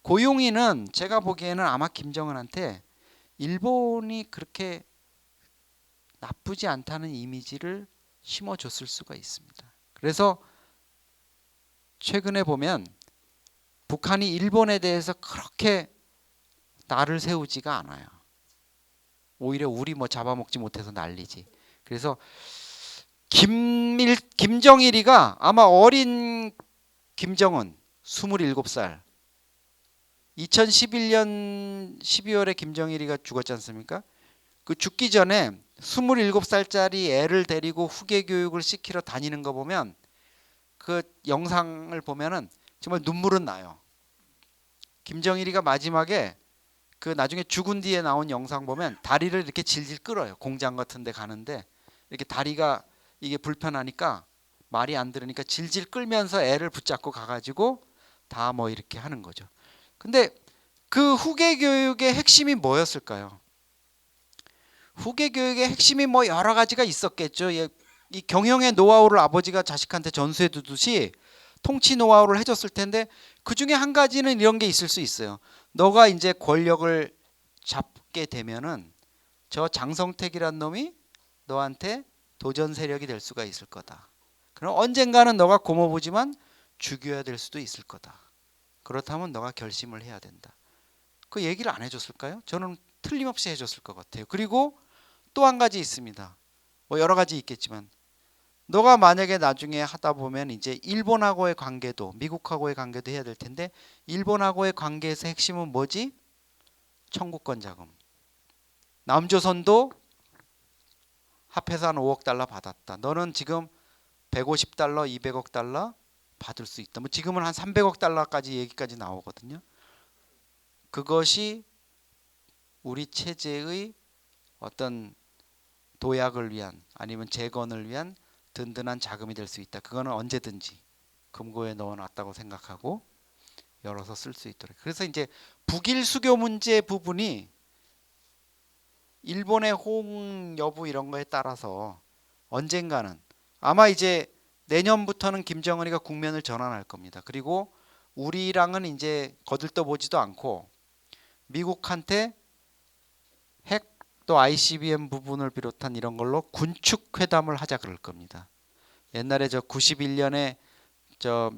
고용이는 제가 보기에는 아마 김정은한테 일본이 그렇게 나쁘지 않다는 이미지를 심어줬을 수가 있습니다. 그래서 최근에 보면 북한이 일본에 대해서 그렇게 날을 세우지가 않아요. 오히려 우리 뭐 잡아먹지 못해서 난리지. 그래서 김정일이가 아마 어린 김정은 27살 2011년 12월에 김정일이가 죽었지 않습니까? 그 죽기 전에 27살짜리 애를 데리고 후계 교육을 시키러 다니는 거 보면 그 영상을 보면은 정말 눈물은 나요. 김정일이가 마지막에 그 나중에 죽은 뒤에 나온 영상 보면 다리를 이렇게 질질 끌어요. 공장 같은 데 가는데 이렇게 다리가 이게 불편하니까 말이 안 들으니까 질질 끌면서 애를 붙잡고 가가지고 다 뭐 이렇게 하는 거죠. 근데 그 후계 교육의 핵심이 뭐였을까요? 후계 교육의 핵심이 뭐 여러 가지가 있었겠죠. 이 경영의 노하우를 아버지가 자식한테 전수해 두듯이 통치 노하우를 해줬을 텐데 그 중에 한 가지는 이런 게 있을 수 있어요. 너가 이제 권력을 잡게 되면은 저 장성택이란 놈이 너한테 도전 세력이 될 수가 있을 거다. 그럼 언젠가는 너가 고모부지만 죽여야 될 수도 있을 거다. 그렇다면 너가 결심을 해야 된다. 그 얘기를 안 해줬을까요? 저는 틀림없이 해줬을 것 같아요. 그리고 또 한 가지 있습니다. 뭐 여러 가지 있겠지만 너가 만약에 나중에 하다 보면 이제 일본하고의 관계도 미국하고의 관계도 해야 될 텐데 일본하고의 관계에서 핵심은 뭐지? 청구권 자금. 남조선도 합해서 한 5억 달러 받았다. 너는 지금 150달러, 200억 달러 받을 수 있다. 뭐 지금은 한 300억 달러까지 얘기까지 나오거든요. 그것이 우리 체제의 어떤 도약을 위한 아니면 재건을 위한 든든한 자금이 될 수 있다. 그거는 언제든지 금고에 넣어놨다고 생각하고 열어서 쓸 수 있도록. 그래서 이제 북일 수교 문제 부분이 일본의 호응 여부 이런 거에 따라서 언젠가는 아마 이제 내년부터는 김정은이가 국면을 전환할 겁니다. 그리고 우리랑은 이제 거들떠보지도 않고 미국한테 핵 또 ICBM 부분을 비롯한 이런 걸로 군축 회담을 하자 그럴 겁니다. 옛날에 저 91년에 저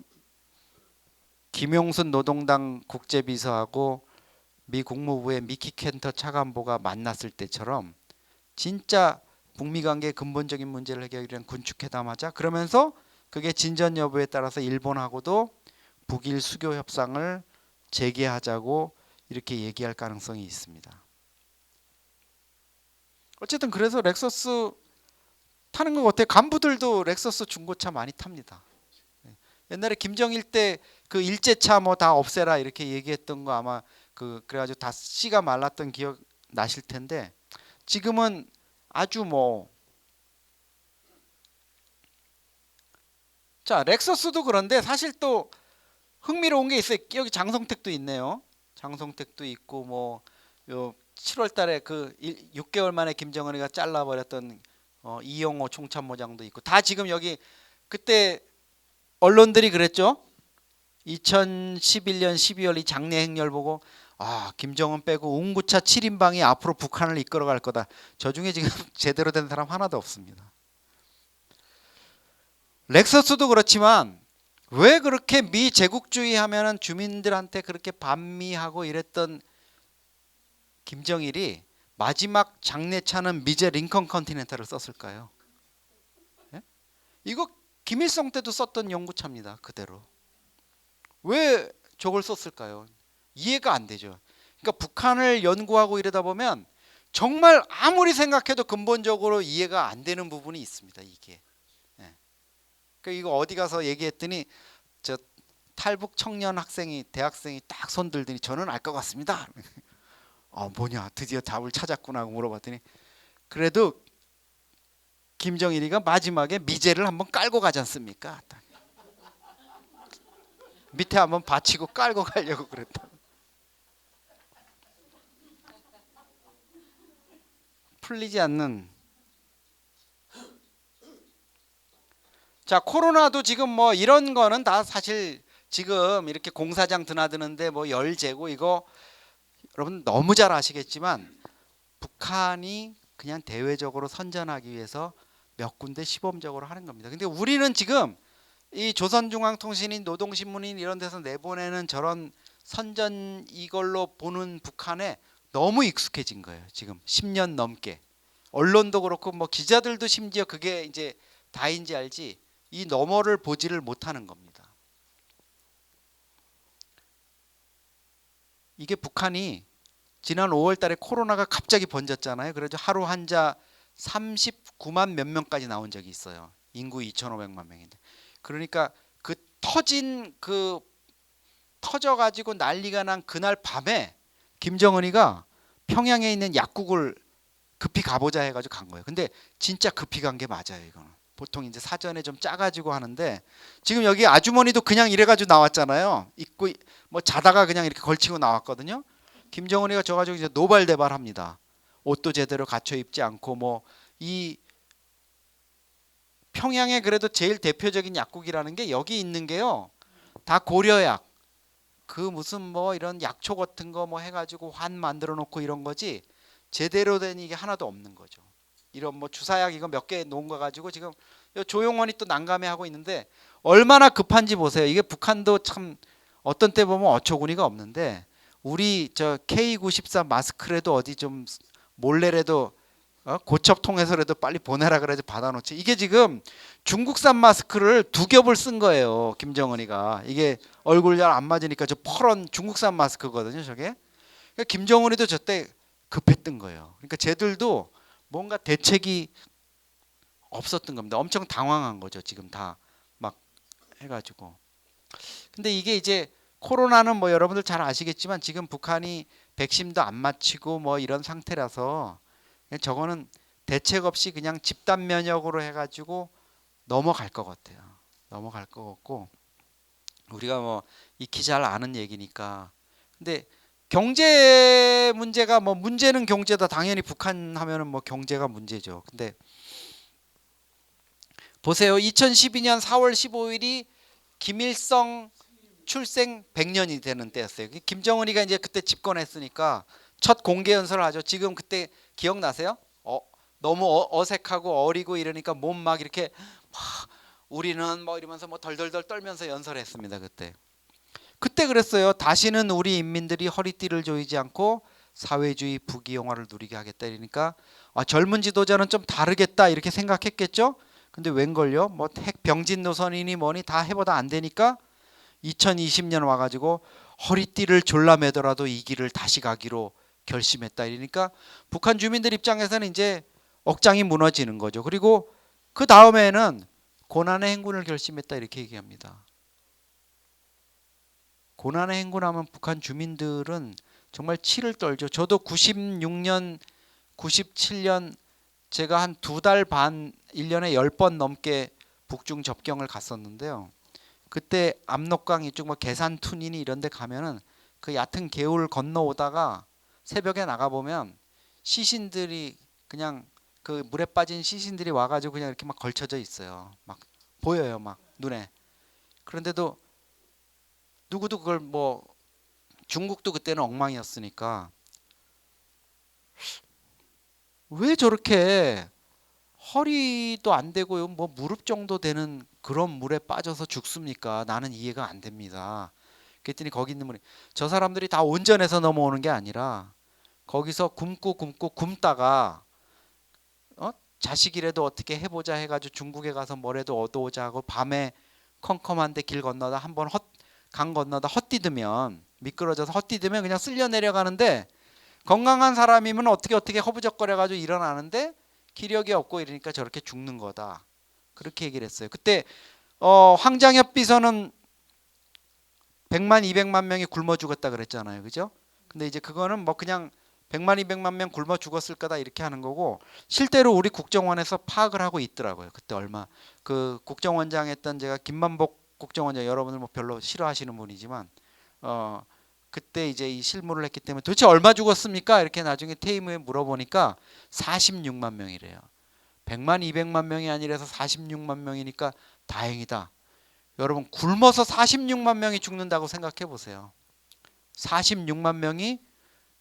김용순 노동당 국제비서하고 미 국무부의 미키 켄터 차관보가 만났을 때처럼 진짜 북미 관계의 근본적인 문제를 해결하기 위한 군축 회담하자. 그러면서 그게 진전 여부에 따라서 일본하고도 북일 수교 협상을 재개하자고 이렇게 얘기할 가능성이 있습니다. 어쨌든 그래서 렉서스 타는 것 같아요. 간부들도 렉서스 중고차 많이 탑니다. 옛날에 김정일 때 그 일제차 뭐 다 없애라 이렇게 얘기했던 거 아마 그래가지고 다 씨가 말랐던 기억 나실 텐데 지금은 아주 뭐 자, 렉서스도 그런데 사실 또 흥미로운 게 있어요. 여기 장성택도 있네요. 장성택도 있고 뭐 요 7월 달에 6개월 만에 김정은이가 잘라버렸던 이영호 총참모장도 있고 다 지금 여기 그때 언론들이 그랬죠. 2011년 12월 이 장례 행렬 보고 김정은 빼고 웅구차 7인방이 앞으로 북한을 이끌어갈 거다. 저 중에 지금 제대로 된 사람 하나도 없습니다. 렉서스도 그렇지만 왜 그렇게 미 제국주의 하면은 주민들한테 그렇게 반미하고 이랬던 김정일이 마지막 장례차는 미제 링컨 컨티넨탈을 썼을까요? 예? 이거 김일성 때도 썼던 연구차입니다. 그대로. 왜 저걸 썼을까요? 이해가 안 되죠. 그러니까 북한을 연구하고 이러다 보면 정말 아무리 생각해도 근본적으로 이해가 안 되는 부분이 있습니다. 이게. 예. 그러니까 이거 어디 가서 얘기했더니 저 탈북 청년 대학생이 딱 손 들더니 저는 알 것 같습니다. 뭐냐 드디어 답을 찾았구나 하고 물어봤더니 그래도 김정일이가 마지막에 미제를 한번 깔고 가지 않습니까? 밑에 한번 받치고 깔고 가려고 그랬다. 풀리지 않는. 자, 코로나도 지금 뭐 이런 거는 다 사실 지금 이렇게 공사장 드나드는데 뭐 열재고 이거 여러분 너무 잘 아시겠지만 북한이 그냥 대외적으로 선전하기 위해서 몇 군데 시범적으로 하는 겁니다. 근데 우리는 지금 이 조선중앙통신인 노동신문인 이런 데서 내보내는 저런 선전 이걸로 보는 북한에 너무 익숙해진 거예요. 지금 10년 넘게. 언론도 그렇고 뭐 기자들도 심지어 그게 이제 다인지 알지 이 너머를 보지를 못하는 겁니다. 이게 북한이 지난 5월 달에 코로나가 갑자기 번졌잖아요. 그래서 하루 환자 39만 몇 명까지 나온 적이 있어요. 인구 2,500만 명인데. 그러니까 터져가지고 난리가 난 그날 밤에 김정은이가 평양에 있는 약국을 급히 가보자 해가지고 간 거예요. 근데 진짜 급히 간 게 맞아요. 이거는 보통 이제 사전에 좀 짜가지고 하는데 지금 여기 아주머니도 그냥 이래가지고 나왔잖아요. 입고 뭐 자다가 그냥 이렇게 걸치고 나왔거든요. 김정은이가 저 가지고 이제 노발대발합니다. 옷도 제대로 갖춰 입지 않고 뭐 이 평양에 그래도 제일 대표적인 약국이라는 게 여기 있는 게요. 다 고려약. 무슨 뭐 이런 약초 같은 거 뭐 해가지고 환 만들어 놓고 이런 거지 제대로 된 이게 하나도 없는 거죠. 이런 뭐 주사약 이거 몇 개 놓은 거 가지고 지금 조용원이 또 난감해하고 있는데 얼마나 급한지 보세요. 이게 북한도 참 어떤 때 보면 어처구니가 없는데 우리 저 K94 마스크라도 어디 좀 몰래라도 고첩통해서라도 빨리 보내라 그래서 받아놓지. 이게 지금 중국산 마스크를 2겹을 쓴 거예요. 김정은이가. 이게 얼굴 잘 안 맞으니까 저 퍼런 중국산 마스크거든요. 저게. 그러니까 김정은이도 저때 급했던 거예요. 그러니까 쟤들도 뭔가 대책이 없었던 겁니다. 엄청 당황한 거죠. 지금 다 막 해가지고. 근데 이게 이제 코로나는 뭐 여러분들 잘 아시겠지만 지금 북한이 백신도 안 맞히고 뭐 이런 상태라서 저거는 대책 없이 그냥 집단 면역으로 해가지고 넘어갈 것 같아요. 넘어갈 것 같고 우리가 뭐 익히 잘 아는 얘기니까. 근데 경제 문제가 뭐 문제는 경제다. 당연히 북한 하면은 뭐 경제가 문제죠. 근데 보세요. 2012년 4월 15일이 김일성 출생 100년이 되는 때였어요. 김정은이가 이제 그때 집권했으니까 첫 공개 연설을 하죠. 지금 그때 기억나세요? 너무 어색하고 어리고 이러니까 몸 막 이렇게 우리는 뭐 이러면서 뭐 덜덜덜 떨면서 연설했습니다. 그때 그랬어요. 다시는 우리 인민들이 허리띠를 조이지 않고 사회주의 부귀영화를 누리게 하겠다. 이러니까 젊은 지도자는 좀 다르겠다 이렇게 생각했겠죠. 근데 웬걸요? 뭐 핵병진 노선이니 뭐니 다 해보다 안 되니까 2020년 와가지고 허리띠를 졸라매더라도 이 길을 다시 가기로 결심했다. 이러니까 북한 주민들 입장에서는 이제 억장이 무너지는 거죠. 그리고 그 다음에는 고난의 행군을 결심했다 이렇게 얘기합니다. 고난의 행군하면 북한 주민들은 정말 치를 떨죠. 저도 96년, 97년 제가 한 2달 반, 1년에 10번 넘게 북중 접경을 갔었는데요. 그때 압록강 이쪽 뭐 계산 툰이니 이런 데 가면은 그 얕은 개울 건너오다가 새벽에 나가보면 시신들이 그냥 그 물에 빠진 시신들이 와가지고 그냥 이렇게 막 걸쳐져 있어요. 막 보여요, 막 눈에. 그런데도 누구도 그걸 뭐 중국도 그때는 엉망이었으니까 왜 저렇게 허리도 안 되고요, 뭐 무릎 정도 되는 그런 물에 빠져서 죽습니까? 나는 이해가 안 됩니다. 그랬더니 거기 있는 분이 저 사람들이 다 온전해서 넘어오는 게 아니라 거기서 굶고 굶다가 자식이라도 어떻게 해보자 해가지고 중국에 가서 뭐라도 얻어오자 하고 밤에 컴컴한데 길 건너다 한번 강 건너다 헛디디면 미끄러져서 헛디디면 그냥 쓸려 내려가는데 건강한 사람이면 어떻게 허부적거려가지고 일어나는데 기력이 없고 이러니까 저렇게 죽는 거다. 그렇게 얘기를 했어요. 그때 황장엽 비서는 100만 200만 명이 굶어 죽었다 그랬잖아요. 그죠? 근데 이제 그거는 뭐 그냥 100만 200만 명 굶어 죽었을 거다 이렇게 하는 거고 실제로 우리 국정원에서 파악을 하고 있더라고요. 그때 얼마 그 국정원장 했던 제가 김만복 국정원장 여러분들 뭐 별로 싫어하시는 분이지만 그때 이제 이 실무를 했기 때문에 도대체 얼마 죽었습니까? 이렇게 나중에 퇴임후에 물어보니까 46만 명이래요. 100만 200만 명이 아니라서 46만 명이니까 다행이다. 여러분 굶어서 46만 명이 죽는다고 생각해 보세요. 46만 명이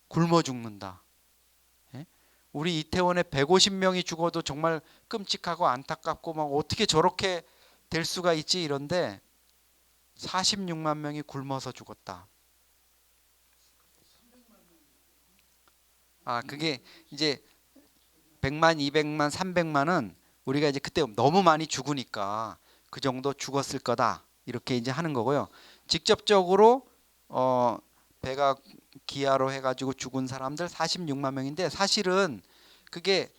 굶어 죽는다. 예? 우리 이태원에 150명이 죽어도 정말 끔찍하고 안타깝고 막 어떻게 저렇게 될 수가 있지 이런데 46만 명이 굶어서 죽었다. 그게 이제 100만, 200만, 300만은 우리가 이제 그때 너무 많이 죽으니까 그 정도 죽었을 거다. 이렇게 이제 하는 거고요. 직접적으로 배가 기아로 해가지고 죽은 사람들 46만 명인데 사실은 그게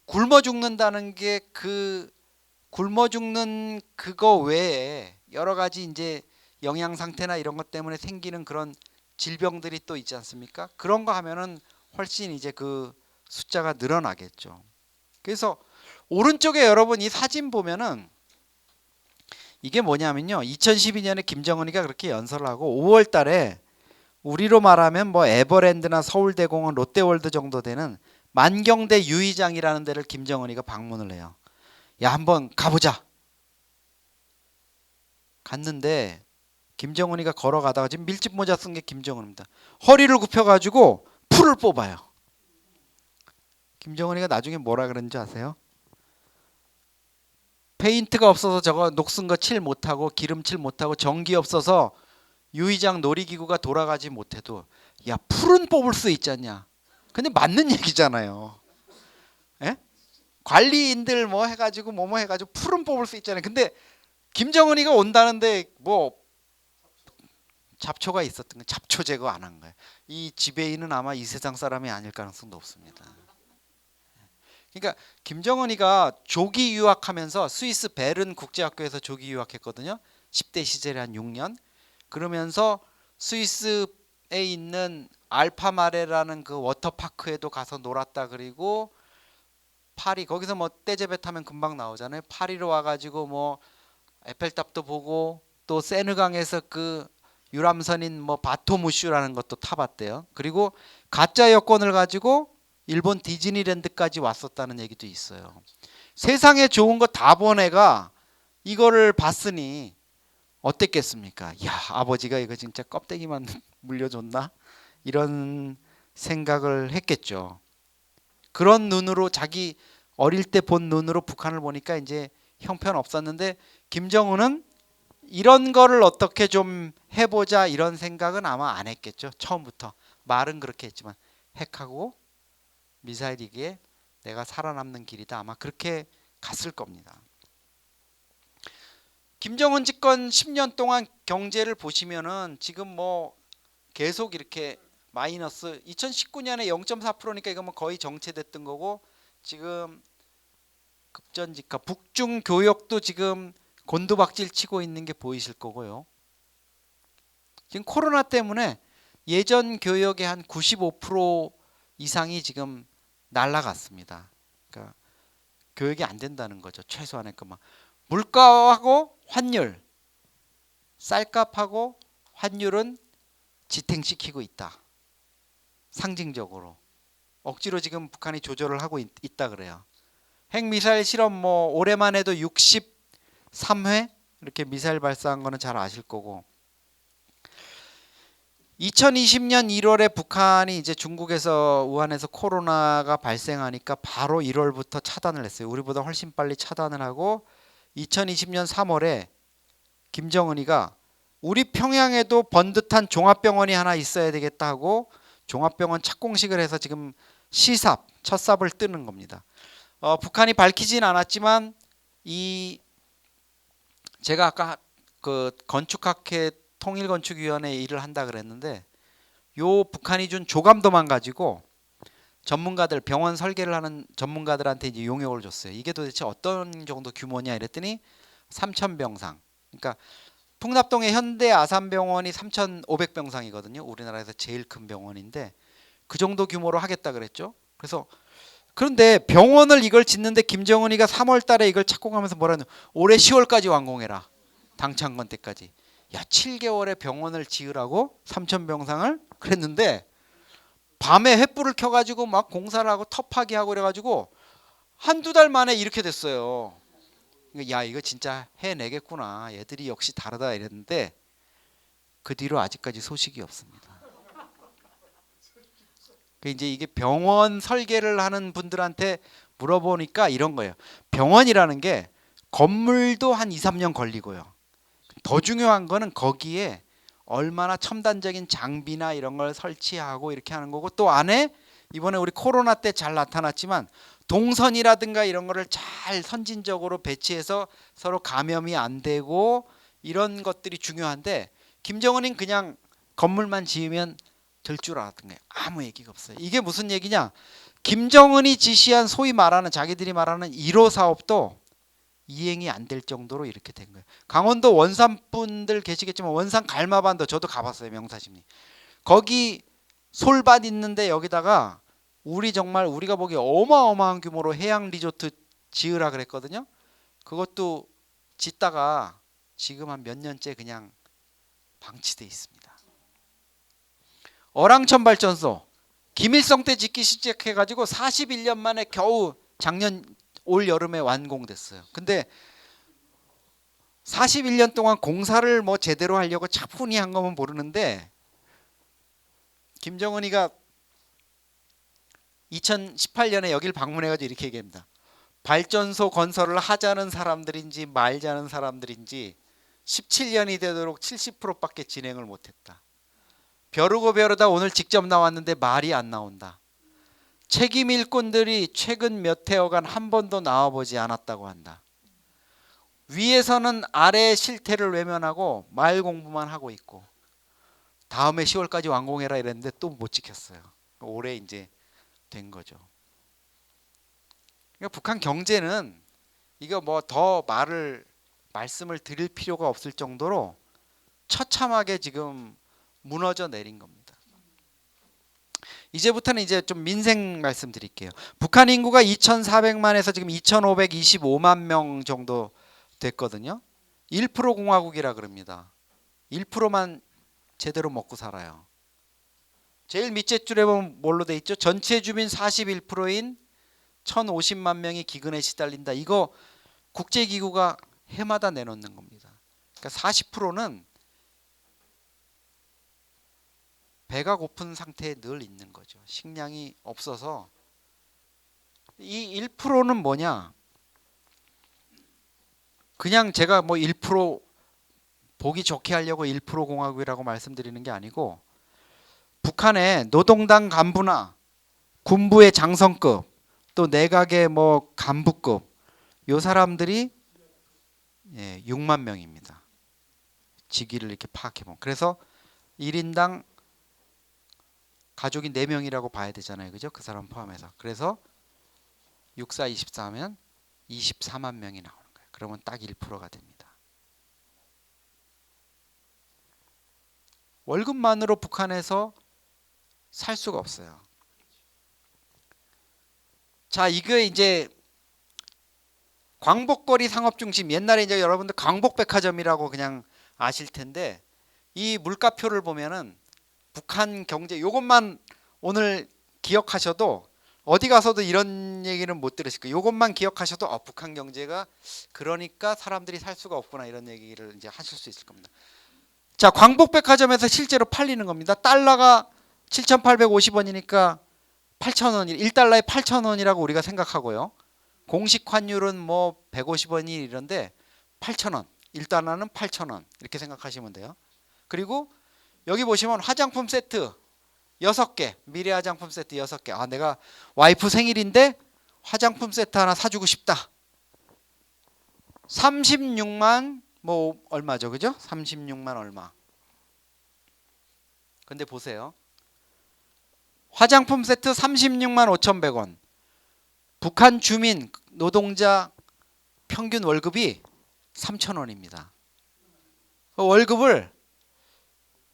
굶어 죽는다는 게 그 굶어 죽는 그거 외에 여러 가지 이제 영양 상태나 이런 것 때문에 생기는 그런 질병들이 또 있지 않습니까? 그런 거 하면은 훨씬 이제 그 숫자가 늘어나겠죠. 그래서 오른쪽에 여러분 이 사진 보면은 이게 뭐냐면요. 2012년에 김정은이가 그렇게 연설을 하고 5월 달에 우리로 말하면 뭐 에버랜드나 서울대공원, 롯데월드 정도 되는 만경대 유의장이라는 데를 김정은이가 방문을 해요. 야, 한번 가보자. 갔는데 김정은이가 걸어가다가 지금 밀짚 모자 쓴 게 김정은입니다. 허리를 굽혀가지고 풀을 뽑아요. 김정은이가 나중에 뭐라 그런지 아세요? 페인트가 없어서 저거 녹슨 거 칠 못하고 기름칠 못하고 전기 없어서 유의장 놀이기구가 돌아가지 못해도 야 풀은 뽑을 수 있지 않냐. 근데 맞는 얘기잖아요. 예? 관리인들 뭐 해가지고 뭐 해가지고 풀은 뽑을 수 있잖아요. 근데 김정은이가 온다는데 뭐 잡초가 있었던 거 잡초 제거 안 한 거예요. 이 지배인은 아마 이 세상 사람이 아닐 가능성도 없습니다. 그러니까 김정은이가 조기 유학하면서 스위스 베른 국제학교에서 조기 유학했거든요. 10대 시절에 한 6년. 그러면서 스위스에 있는 알파마레라는 그 워터파크에도 가서 놀았다. 그리고 파리 거기서 뭐 떼제베 타면 금방 나오잖아요. 파리로 와가지고 뭐 에펠탑도 보고 또 세느강에서 그 유람선인 뭐 바토무슈라는 것도 타봤대요. 그리고 가짜 여권을 가지고 일본 디즈니랜드까지 왔었다는 얘기도 있어요. 세상에 좋은 거 다 본 애가 이거를 봤으니 어땠겠습니까? 야, 아버지가 이거 진짜 껍데기만 물려줬나? 이런 생각을 했겠죠. 그런 눈으로 자기 어릴 때 본 눈으로 북한을 보니까 이제 형편없었는데 김정은은 이런 거를 어떻게 좀 해보자 이런 생각은 아마 안 했겠죠. 처음부터 말은 그렇게 했지만 핵하고 미사일이기에 내가 살아남는 길이다. 아마 그렇게 갔을 겁니다. 김정은 집권 10년 동안 경제를 보시면은 지금 뭐 계속 이렇게 마이너스 2019년에 0.4%니까 이거 뭐 거의 정체됐던 거고 지금 급전직하 북중 교역도 지금 곤두박질 치고 있는 게 보이실 거고요. 지금 코로나 때문에 예전 교역의 한 95% 이상이 지금 날라갔습니다. 그러니까 교역이 안 된다는 거죠. 최소한의 것만. 물가하고 환율, 쌀값하고 환율은 지탱시키고 있다. 상징적으로. 억지로 지금 북한이 조절을 하고 있다 그래요. 핵미사일 실험 뭐 올해만 해도 63회 이렇게 미사일 발사한 거는 잘 아실 거고, 2020년 1월에 북한이 이제 중국에서 우한에서 코로나가 발생하니까 바로 1월부터 차단을 했어요. 우리보다 훨씬 빨리 차단을 하고 2020년 3월에 김정은이가 우리 평양에도 번듯한 종합병원이 하나 있어야 되겠다 하고 종합병원 착공식을 해서 지금 시삽, 첫 삽을 뜨는 겁니다. 북한이 밝히진 않았지만 이 제가 아까 그 건축학회 통일건축위원회 일을 한다 그랬는데 요 북한이 준 조감도만 가지고 전문가들 병원 설계를 하는 전문가들한테 이제 용역을 줬어요. 이게 도대체 어떤 정도 규모냐 이랬더니 3,000병상. 그러니까 풍납동의 현대 아산병원이 3,500병상이거든요. 우리나라에서 제일 큰 병원인데 그 정도 규모로 하겠다 그랬죠. 그래서 그런데 병원을 이걸 짓는데 김정은이가 3월 달에 이걸 착공하면서 뭐라는 올해 10월까지 완공해라. 당창건 때까지. 야, 7개월에 병원을 지으라고 3,000병상을 그랬는데 밤에 횃불을 켜가지고 막 공사를 하고 터파기 하고 그래가지고 한두 달 만에 이렇게 됐어요. 야, 이거 진짜 해내겠구나. 얘들이 역시 다르다 이랬는데 그 뒤로 아직까지 소식이 없습니다. 이제 이게 병원 설계를 하는 분들한테 물어보니까 이런 거예요. 병원이라는 게 건물도 한 2, 3년 걸리고요. 더 중요한 거는 거기에 얼마나 첨단적인 장비나 이런 걸 설치하고 이렇게 하는 거고, 또 안에 이번에 우리 코로나 때 잘 나타났지만 동선이라든가 이런 거를 잘 선진적으로 배치해서 서로 감염이 안 되고 이런 것들이 중요한데 김정은은 그냥 건물만 지으면 될 줄 알았던 거예요. 아무 얘기가 없어요. 이게 무슨 얘기냐? 김정은이 지시한 소위 말하는 자기들이 말하는 1호 사업도 이행이 안 될 정도로 이렇게 된 거예요. 강원도 원산 분들 계시겠지만 원산 갈마반도 저도 가봤어요. 명사십리. 거기 솔밭 있는데 여기다가 정말 우리가 보기에 어마어마한 규모로 해양 리조트 지으라 그랬거든요. 그것도 짓다가 지금 한 몇 년째 그냥 방치돼 있습니다. 어랑천 발전소 김일성 때 짓기 시작해가지고 41년 만에 겨우 작년 올 여름에 완공됐어요. 근데 41년 동안 공사를 뭐 제대로 하려고 차분히 한 거면 모르는데 김정은이가 2018년에 여길 방문해가지고 이렇게 얘기합니다. 발전소 건설을 하자는 사람들인지 말자는 사람들인지 17년이 되도록 70%밖에 진행을 못했다. 벼르고 벼르다 오늘 직접 나왔는데 말이 안 나온다. 책임 일꾼들이 최근 몇 해여간 한 번도 나와보지 않았다고 한다. 위에서는 아래의 실태를 외면하고 말 공부만 하고 있고 다음에 10월까지 완공해라 이랬는데 또 못 지켰어요. 올해 이제 된 거죠. 그러니까 북한 경제는 이거 뭐 더 말씀을 드릴 필요가 없을 정도로 처참하게 지금 무너져 내린 겁니다. 이제부터는 이제 좀 민생 말씀드릴게요. 북한 인구가 2,400만에서 지금 2,525만 명 정도 됐거든요. 1% 공화국이라 그럽니다. 1%만 제대로 먹고 살아요. 제일 밑째 줄에 보면 뭘로 돼 있죠? 전체 주민 41%인 1,050만 명이 기근에 시달린다. 이거 국제기구가 해마다 내놓는 겁니다. 그러니까 40%는 배가 고픈 상태에 늘 있는 거죠. 식량이 없어서. 이 1%는 뭐냐? 그냥 제가 뭐 1% 보기 좋게 하려고 1% 공화국이라고 말씀드리는 게 아니고 북한의 노동당 간부나 군부의 장성급 또 내각의 뭐 간부급 요 사람들이 6만 명입니다. 직위를 이렇게 파악해 보면. 그래서 1인당 가족이 4명이라고 봐야 되잖아요. 그죠? 그 사람 포함해서. 그래서 6, 4, 24 하면 24만 명이 나오는 거예요. 그러면 딱 1%가 됩니다. 월급만으로 북한에서 살 수가 없어요. 자, 이게 이제 광복거리 상업중심, 옛날에 이제 여러분들 광복백화점이라고 그냥 아실 텐데, 이 물가표를 보면은 북한 경제, 요것만 오늘 기억하셔도 어디 가서도 이런 얘기는 못 들으실 거예요. 요것만 기억하셔도 북한 경제가 그러니까 사람들이 살 수가 없구나, 이런 얘기를 이제 하실 수 있을 겁니다. 자, 광복백화점에서 실제로 팔리는 겁니다. 달러가 7,850원이니까 8,000원, 1달러에 8,000원이라고 우리가 생각하고요. 공식 환율은 뭐 150원이 이런데 8,000원, 1달러는 8,000원 이렇게 생각하시면 돼요. 그리고 여기 보시면 화장품 세트 6개, 미래 화장품 세트 6개. 아, 내가 와이프 생일인데 화장품 세트 하나 사주고 싶다. 36만 뭐 얼마죠, 그죠? 36만 얼마. 근데 보세요. 화장품 세트 36만 5,100원. 북한 주민 노동자 평균 월급이 3,000원입니다. 월급을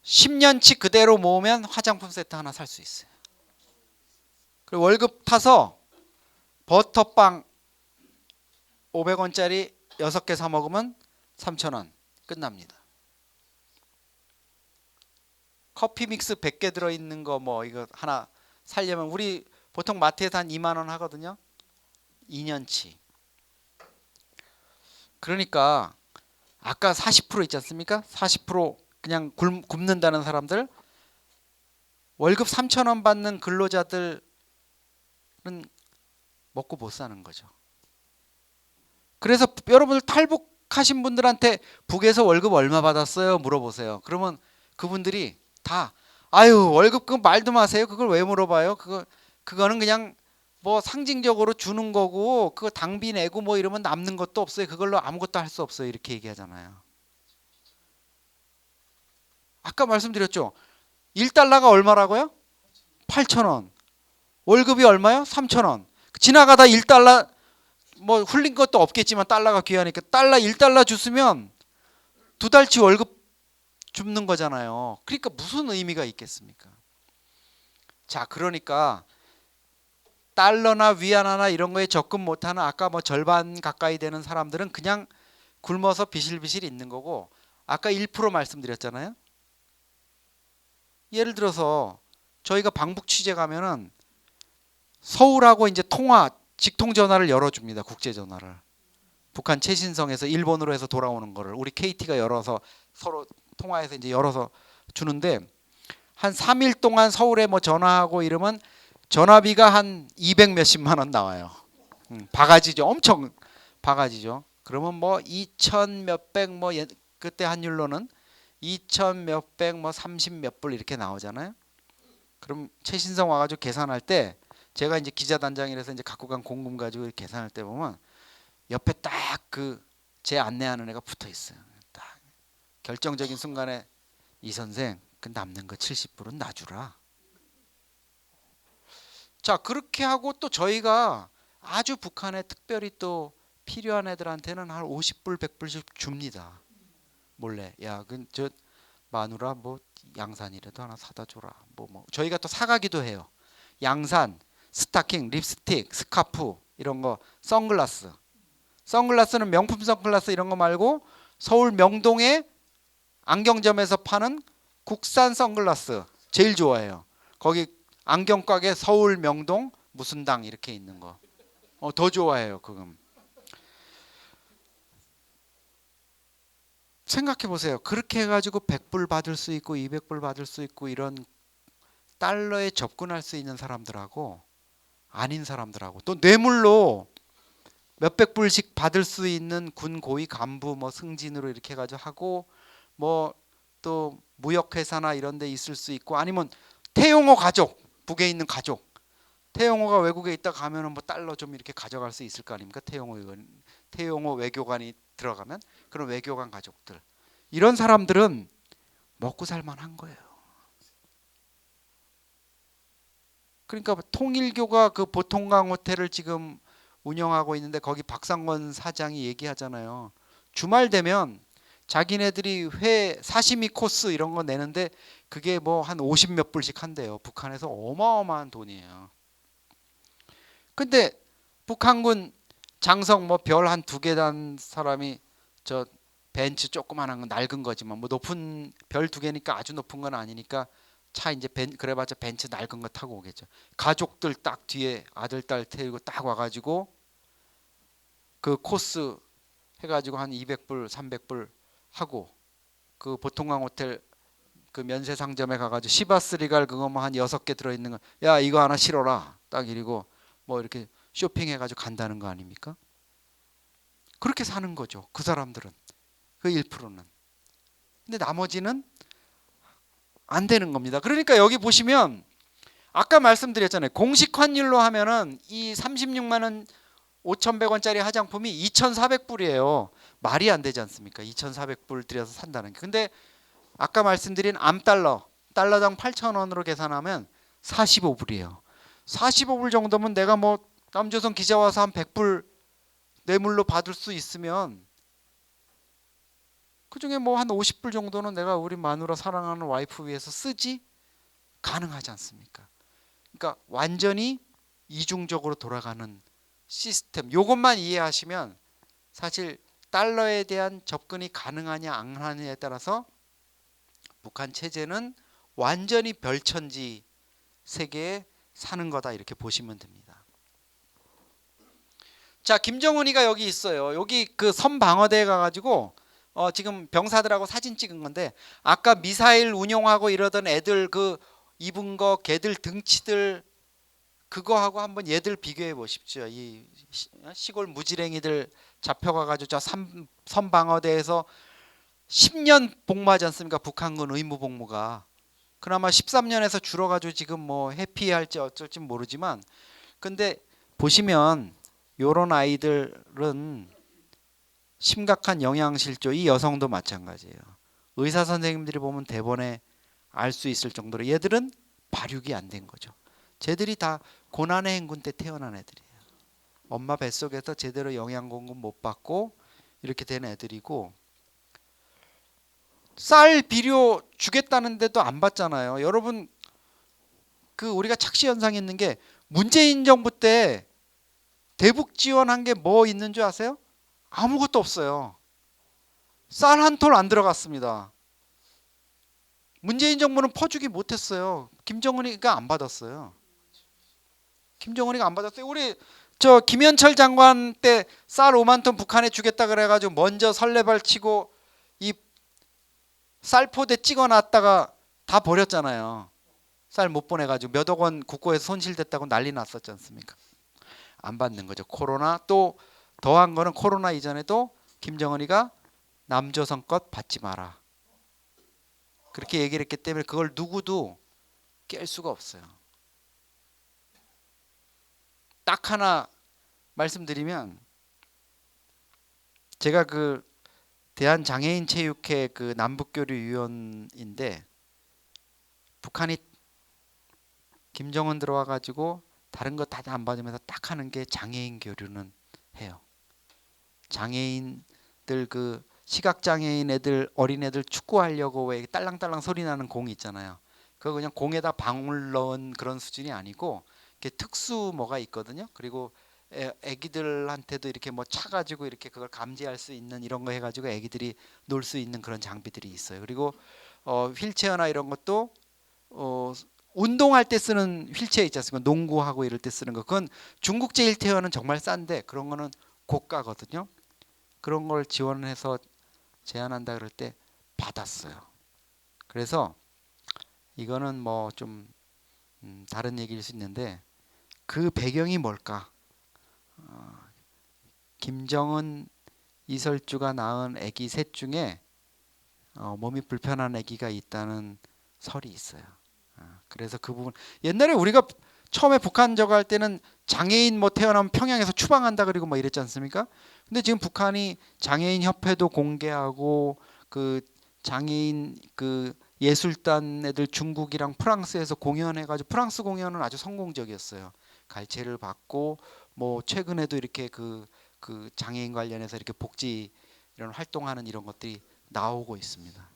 10년치 그대로 모으면 화장품 세트 하나 살 수 있어요. 그리고 월급 타서 버터빵 500원짜리 6개 사 먹으면 3,000원 끝납니다. 커피 믹스 100개 들어있는 거 뭐 이거 하나 살려면 우리 보통 마트에서 한 2만 원 하거든요. 2년치. 그러니까 아까 40% 있지 않습니까? 40% 그냥 굶는다는 사람들, 월급 3,000원 받는 근로자들은 먹고 못 사는 거죠. 그래서 여러분들 탈북하신 분들한테 북에서 월급 얼마 받았어요? 물어보세요. 그러면 그분들이 다 아유, 월급 그 말도 마세요. 그걸 왜 물어봐요? 그거는 그냥 뭐 상징적으로 주는 거고, 그거 당비 내고 뭐 이러면 남는 것도 없어요. 그걸로 아무것도 할 수 없어요. 이렇게 얘기하잖아요. 아까 말씀드렸죠. 1달러가 얼마라고요? 8,000원. 월급이 얼마요? 3,000원. 지나가다 1달러 뭐 흘린 것도 없겠지만 달러가 귀하니까 1달러 줬으면 2달치 월급 줍는 거잖아요. 그러니까 무슨 의미가 있겠습니까? 자, 그러니까 달러나 위안화나 이런 거에 접근 못하는 아까 뭐 절반 가까이 되는 사람들은 그냥 굶어서 비실비실 있는 거고, 아까 1% 말씀드렸잖아요. 예를 들어서 저희가 방북 취재 가면은 서울하고 이제 직통 전화를 열어줍니다. 국제 전화를. 북한 최신성에서 일본으로 해서 돌아오는 거를 우리 KT가 열어서 서로 통화해서 이제 열어서 주는데, 한 3일 동안 서울에 뭐 전화하고 이러면 전화비가 한 200 몇십만 원 나와요. 바가지죠. 엄청 바가지죠. 그러면 뭐 2천 몇백 뭐 그때 환율로는 2천 몇백 뭐 30 몇 불 이렇게 나오잖아요. 그럼 최신성 와가지고 계산할 때, 제가 이제 기자단장이라서 이제 갖고 간 공금 가지고 계산할 때 보면 옆에 딱 그 제 안내하는 애가 붙어 있어요. 딱 결정적인 순간에 이 선생 그 남는 거 70불은 놔주라. 자, 그렇게 하고 또 저희가 아주 북한에 특별히 또 필요한 애들한테는 한 50불 100불씩 줍니다. 몰래. 야, 저 마누라 뭐 양산이라도 하나 사다 줘라. 뭐 저희가 또 사가기도 해요. 양산, 스타킹, 립스틱, 스카프 이런 거, 선글라스는 명품 선글라스 이런 거 말고 서울 명동에 안경점에서 파는 국산 선글라스 제일 좋아해요. 거기 안경 가게 서울 명동 무슨 당 이렇게 있는 거. 더 좋아해요. 그금. 생각해 보세요. 그렇게 해가지고 100불 받을 수 있고 200불 받을 수 있고 이런 달러에 접근할 수 있는 사람들하고 아닌 사람들하고, 또 뇌물로 몇백 불씩 받을 수 있는 군 고위 간부 뭐 승진으로 이렇게 해가지고 하고, 뭐 또 무역회사나 이런 데 있을 수 있고, 아니면 태용호 가족, 북에 있는 가족, 태용호가 외국에 있다 가면은 뭐 달러 좀 이렇게 가져갈 수 있을 거 아닙니까? 태용호 외교관이 들어가면 그런 외교관 가족들, 이런 사람들은 먹고 살만한 거예요. 그러니까 통일교가 그 보통강 호텔을 지금 운영하고 있는데 거기 박상권 사장이 얘기하잖아요. 주말 되면 자기네들이 회 사시미 코스 이런 거 내는데 그게 뭐 한 50 몇 불씩 한대요. 북한에서 어마어마한 돈이에요. 근데 북한군 장성 뭐 별 한 2개 단 사람이 저 벤츠 조그만한 거 낡은 거지만 뭐 높은 별 2개니까 아주 높은 건 아니니까 차 이제 그래봤자 벤츠 낡은 거 타고 오겠죠. 가족들 딱 뒤에 아들 딸 태우고 딱 와가지고 그 코스 해가지고 한 200불 300불 하고 그 보통강 호텔 그 면세 상점에 가가지고 시바스리갈 그거 뭐 한 6개 들어있는 거 야 이거 하나 실어라 딱 이러고 뭐 이렇게 쇼핑해가지고 간다는 거 아닙니까? 그렇게 사는 거죠. 그 사람들은 그 1%는. 근데 나머지는 안 되는 겁니다. 그러니까 여기 보시면 아까 말씀드렸잖아요. 공식 환율로 하면은 이 36만 원 5,100원짜리 화장품이 2,400불이에요. 말이 안 되지 않습니까? 2,400불 들여서 산다는 게. 근데 아까 말씀드린 암달러, 달러당 8,000원으로 계산하면 45불이에요. 45불 정도면 내가 뭐 남조선 기자 와서 한 100불 뇌물로 받을 수 있으면 그중에 뭐 한 50불 정도는 내가 우리 마누라 사랑하는 와이프 위해서 쓰지? 가능하지 않습니까? 그러니까 완전히 이중적으로 돌아가는 시스템. 요것만 이해하시면 사실 달러에 대한 접근이 가능하냐 안 하느냐에 따라서 북한 체제는 완전히 별천지 세계에 사는 거다 이렇게 보시면 됩니다. 자, 김정은이가 여기 있어요. 여기 그 섬방어대에 가가지고 지금 병사들하고 사진 찍은 건데 아까 미사일 운용하고 이러던 애들 그 입은 거 걔들 등치들 그거하고 한번 얘들 비교해 보십시오. 이 시골 무지랭이들 잡혀가가지고 저 섬방어대에서 10년 복무하지 않습니까? 북한군 의무 복무가. 그나마 13년에서 줄어가지고 지금 뭐 해피할지 어쩔지 모르지만 근데 보시면 요런 아이들은 심각한 영양실조. 이 여성도 마찬가지예요. 의사 선생님들이 보면 대본에 알 수 있을 정도로 얘들은 발육이 안 된 거죠. 쟤들이 다 고난의 행군 때 태어난 애들이에요. 엄마 뱃속에서 제대로 영양 공급 못 받고 이렇게 된 애들이고 쌀 비료 주겠다는데도 안 받잖아요. 여러분 그 우리가 착시 현상이 있는 게 문재인 정부 때 대북 지원한 게 뭐 있는 줄 아세요? 아무것도 없어요. 쌀 한 톨 안 들어갔습니다. 문재인 정부는 퍼주기 못했어요. 김정은이가 안 받았어요. 김정은이가 안 받았어요. 우리 저 김현철 장관 때 쌀 5만 톤 북한에 주겠다 그래가지고 먼저 설레발 치고 이 쌀포대 찍어놨다가 다 버렸잖아요. 쌀 못 보내가지고 몇 억 원 국고에서 손실됐다고 난리 났었지 않습니까? 안 받는 거죠. 코로나 또 더한 거는 코로나 이전에도 김정은이가 남조선 것 받지 마라. 그렇게 얘기를 했기 때문에 그걸 누구도 깰 수가 없어요. 딱 하나 말씀드리면 제가 그 대한장애인체육회 그 남북교류위원인데 북한이 김정은 들어와 가지고 다른 거 다 안 받으면서 딱 하는 게 장애인 교류는 해요. 장애인들 그 시각장애인 애들 어린애들 축구하려고 왜 딸랑딸랑 소리 나는 공 있잖아요. 그거 그냥 공에다 방울 넣은 그런 수준이 아니고 이렇게 특수 뭐가 있거든요. 그리고 애기들한테도 이렇게 뭐 차가지고 이렇게 그걸 감지할 수 있는 이런 거 해가지고 애기들이 놀 수 있는 그런 장비들이 있어요. 그리고 휠체어나 이런 것도 운동할 때 쓰는 휠체어 있지 않습니까? 농구하고 이럴 때 쓰는 거. 그건 중국 제일테어는 정말 싼데 그런 거는 고가거든요. 그런 걸 지원해서 제안한다 그럴 때 받았어요. 그래서 이거는 뭐 좀 다른 얘기일 수 있는데 그 배경이 뭘까? 김정은 이설주가 낳은 아기 셋 중에 몸이 불편한 아기가 있다는 설이 있어요. 그래서 그 부분 옛날에 우리가 처음에 북한 저거 할 때는 장애인 뭐 태어나면 평양에서 추방한다 그리고 뭐 이랬지 않습니까? 근데 지금 북한이 장애인 협회도 공개하고 그 장애인 그 예술단 애들 중국이랑 프랑스에서 공연해가지고 프랑스 공연은 아주 성공적이었어요. 갈채를 받고 뭐 최근에도 이렇게 그 장애인 관련해서 이렇게 복지 이런 활동하는 이런 것들이 나오고 있습니다.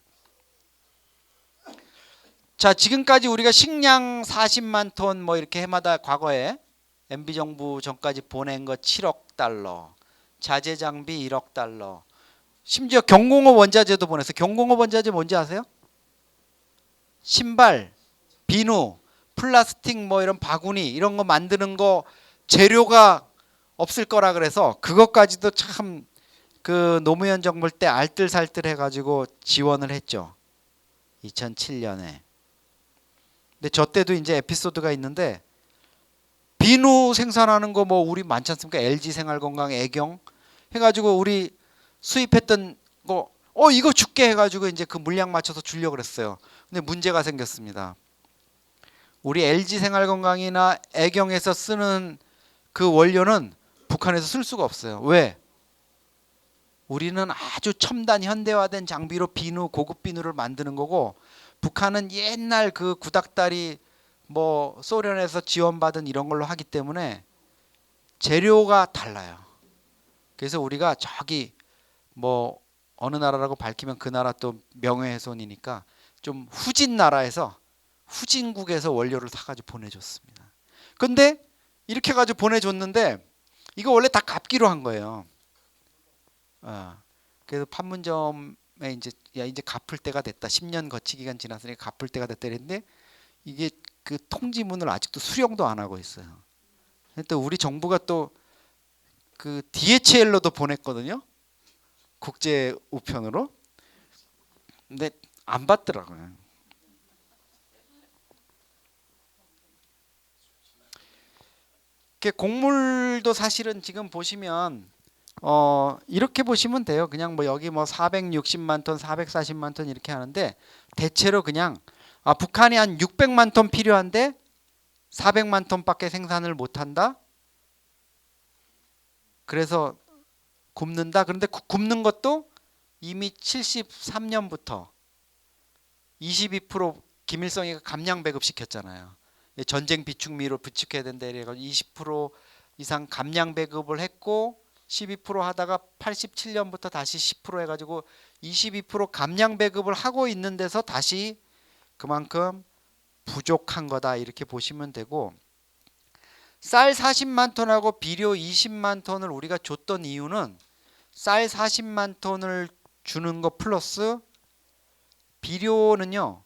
자, 지금까지 우리가 식량 40만 톤 뭐 이렇게 해마다 과거에 MB 정부 전까지 보낸 거 7억 달러, 자재 장비 1억 달러, 심지어 경공업 원자재도 보냈어요. 경공업 원자재 뭔지 아세요? 신발, 비누, 플라스틱 뭐 이런 바구니 이런 거 만드는 거 재료가 없을 거라 그래서 그것까지도 참 그 노무현 정부 때 알뜰살뜰 해가지고 지원을 했죠. 2007년에. 근데 저 때도 이제 에피소드가 있는데 비누 생산하는 거 뭐 우리 많지 않습니까? LG 생활건강, 애경 해가지고 우리 수입했던 거 이거 줄게 해가지고 이제 그 물량 맞춰서 주려고 그랬어요. 근데 문제가 생겼습니다. 우리 LG 생활건강이나 애경에서 쓰는 그 원료는 북한에서 쓸 수가 없어요. 왜? 우리는 아주 첨단 현대화된 장비로 비누, 고급 비누를 만드는 거고 북한은 옛날 그 구닥다리 뭐 소련에서 지원받은 이런 걸로 하기 때문에 재료가 달라요. 그래서 우리가 저기 뭐 어느 나라라고 밝히면 그 나라 또 명예훼손이니까 좀 후진 나라에서 후진국에서 원료를 사가지고 보내줬습니다. 근데 이렇게 가지고 보내줬는데 이거 원래 다 갚기로 한 거예요. 그래서 판문점에 이제 이제 갚을 때가 됐다. 10년 거치 기간 지났으니까 갚을 때가 됐다 그랬는데 이게 그 통지문을 아직도 수령도 안 하고 있어요. 또 우리 정부가 또 그 DHL로도 보냈거든요. 국제 우편으로. 근데 안 받더라고요. 곡물도 사실은 지금 보시면 이렇게 보시면 돼요. 그냥 뭐 여기 뭐 460만 톤, 440만 톤 이렇게 하는데 대체로 그냥 북한이 한 600만 톤 필요한데 400만 톤밖에 생산을 못 한다. 그래서 굽는다. 그런데 굽는 것도 이미 73년부터 22% 김일성이가 감량 배급 시켰잖아요. 전쟁 비축미로 부축해야 된다 이래가지고 20% 이상 감량 배급을 했고 12% 하다가 87년부터 다시 10% 해가지고 22% 감량 배급을 하고 있는 데서 다시 그만큼 부족한 거다 이렇게 보시면 되고 쌀 40만 톤하고 비료 20만 톤을 우리가 줬던 이유는 쌀 40만 톤을 주는 거 플러스 비료는요.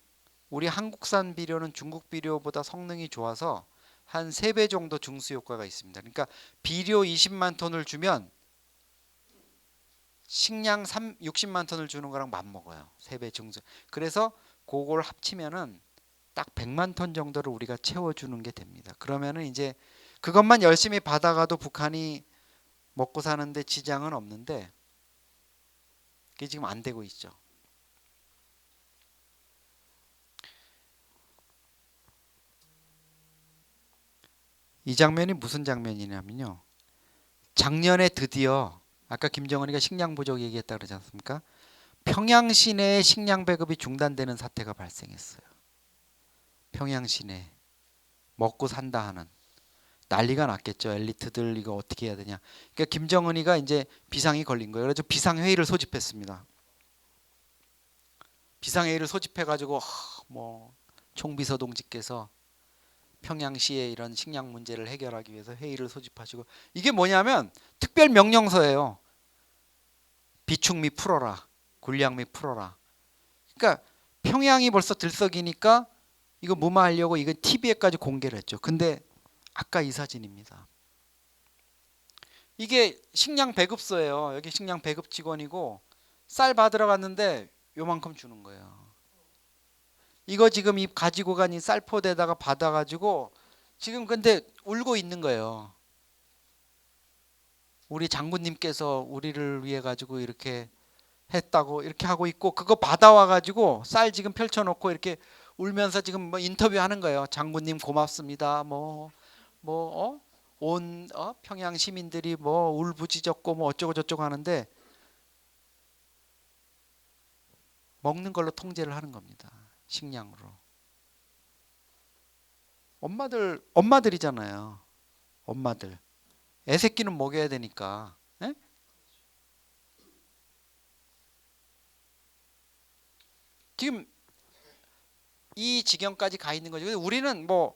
우리 한국산 비료는 중국 비료보다 성능이 좋아서 한 3배 정도 증수 효과가 있습니다. 그러니까 비료 20만 톤을 주면 식량 60만 톤을 주는 거랑 맞먹어요. 3배 증수. 그래서 그걸 합치면은 딱 100만 톤 정도를 우리가 채워주는 게 됩니다. 그러면은 이제 그것만 열심히 받아가도 북한이 먹고 사는데 지장은 없는데 그게 지금 안 되고 있죠. 이 장면이 무슨 장면이냐면요. 작년에 드디어 아까 김정은이가 식량 부족 얘기했다 그러지 않습니까? 평양 시내에 식량 배급이 중단되는 사태가 발생했어요. 평양 시내 먹고 산다 하는 난리가 났겠죠. 엘리트들 이거 어떻게 해야 되냐. 그러니까 김정은이가 이제 비상이 걸린 거예요. 그래서 비상회의를 소집했습니다. 비상회의를 소집해가지고 뭐 총비서 동지께서 평양시의 이런 식량 문제를 해결하기 위해서 회의를 소집하시고 이게 뭐냐면 특별 명령서예요. 비축미 풀어라. 군량미 풀어라. 그러니까 평양이 벌써 들썩이니까 이거 무마하려고 이거 TV에까지 공개를 했죠. 근데 아까 이 사진입니다. 이게 식량 배급소예요. 여기 식량 배급 직원이고 쌀 받으러 갔는데 요만큼 주는 거예요. 이거 지금 이 가지고 간 이 쌀포대다가 받아가지고 지금 근데 울고 있는 거예요. 우리 장군님께서 우리를 위해 가지고 이렇게 했다고 이렇게 하고 있고 그거 받아와 가지고 쌀 지금 펼쳐놓고 이렇게 울면서 지금 뭐 인터뷰하는 거예요. 장군님 고맙습니다. 온 평양 시민들이 뭐 울부짖었고 뭐 어쩌고 저쩌고 하는데 먹는 걸로 통제를 하는 겁니다. 식량으로. 엄마들이잖아요. 엄마들. 애 새끼는 먹여야 되니까. 에? 지금 이 지경까지 가 있는 거죠. 우리는 뭐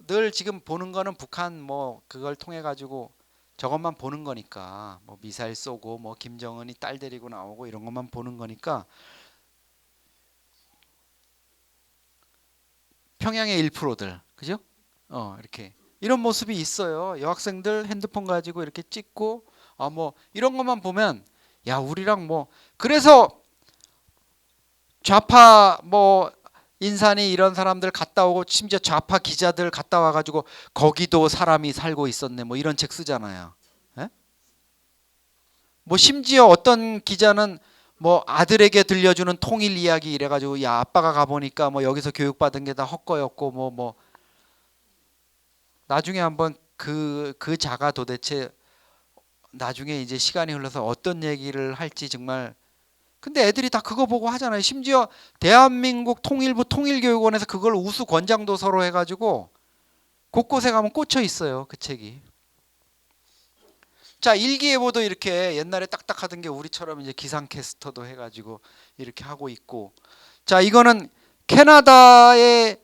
늘 지금 보는 거는 북한 뭐 그걸 통해 가지고 저것만 보는 거니까, 뭐 미사일 쏘고 뭐 김정은이 딸 데리고 나오고 이런 것만 보는 거니까 평양의 1%들 그죠? 이렇게 이런 모습이 있어요. 여학생들 핸드폰 가지고 이렇게 찍고 뭐 이런 것만 보면 야 우리랑 뭐 그래서 좌파 뭐 인산이 이런 사람들 갔다 오고 심지어 좌파 기자들 갔다 와가지고 거기도 사람이 살고 있었네 뭐 이런 책 쓰잖아요. 예? 뭐 심지어 어떤 기자는 뭐 아들에게 들려주는 통일 이야기 이래가지고 야 아빠가 가보니까 뭐 여기서 교육받은 게 다 헛거였고 뭐 나중에 한번 그 자가 도대체 나중에 이제 시간이 흘러서 어떤 얘기를 할지 정말. 근데 애들이 다 그거 보고 하잖아요. 심지어 대한민국 통일부 통일교육원에서 그걸 우수 권장도서로 해가지고 곳곳에 가면 꽂혀 있어요. 그 책이. 자 일기예보도 이렇게 옛날에 딱딱하던 게 우리처럼 이제 기상캐스터도 해가지고 이렇게 하고 있고. 자 이거는 캐나다에서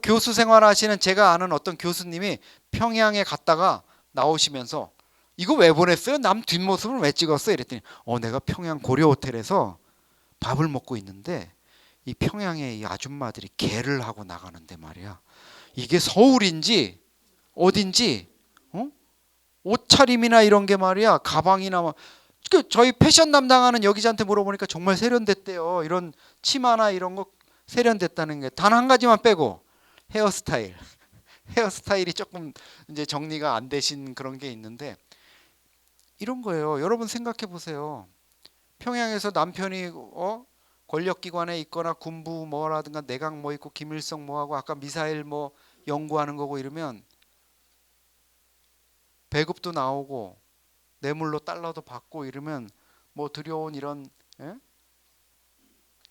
교수 생활하시는 제가 아는 어떤 교수님이 평양에 갔다가 나오시면서 이거 왜 보냈어요? 남 뒷모습을 왜 찍었어? 이랬더니 내가 평양 고려 호텔에서 밥을 먹고 있는데 이 평양에 이 아줌마들이 개를 하고 나가는데 말이야. 이게 서울인지 어딘지 옷차림이나 이런 게 말이야 가방이나 뭐 저희 패션 담당하는 여기자한테 물어보니까 정말 세련됐대요. 이런 치마나 이런 거 세련됐다는 게 단 한 가지만 빼고 헤어스타일. 헤어스타일이 조금 이제 정리가 안 되신 그런 게 있는데 이런 거예요. 여러분 생각해 보세요. 평양에서 남편이 권력기관에 있거나 군부 뭐라든가 내각 뭐 있고 김일성 뭐하고 아까 미사일 뭐 연구하는 거고 이러면 배급도 나오고 뇌물로 달러도 받고 이러면 뭐 들여온 이런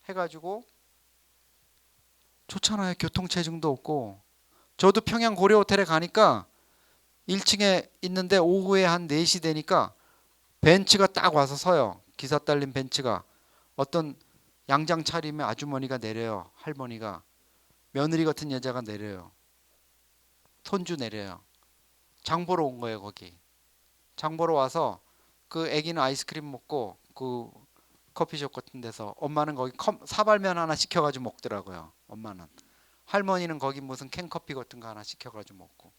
해가지고 좋잖아요. 교통체증도 없고. 저도 평양 고려 호텔에 가니까 1층에 있는데 오후에 한 4시 되니까 벤츠가 딱 와서 서요. 기사 딸린 벤츠가. 어떤 양장 차림의 아주머니가 내려요. 할머니가. 며느리 같은 여자가 내려요. 손주 내려요. 장 보러 온 거예요. 거기. 장 보러 와서 그 애기는 아이스크림 먹고 그 커피숍 같은 데서 엄마는 거기 사발면 하나 시켜가지고 먹더라고요. 엄마는. 할머니는 거기 무슨 캔커피 같은 거 하나 시켜가지고 먹고.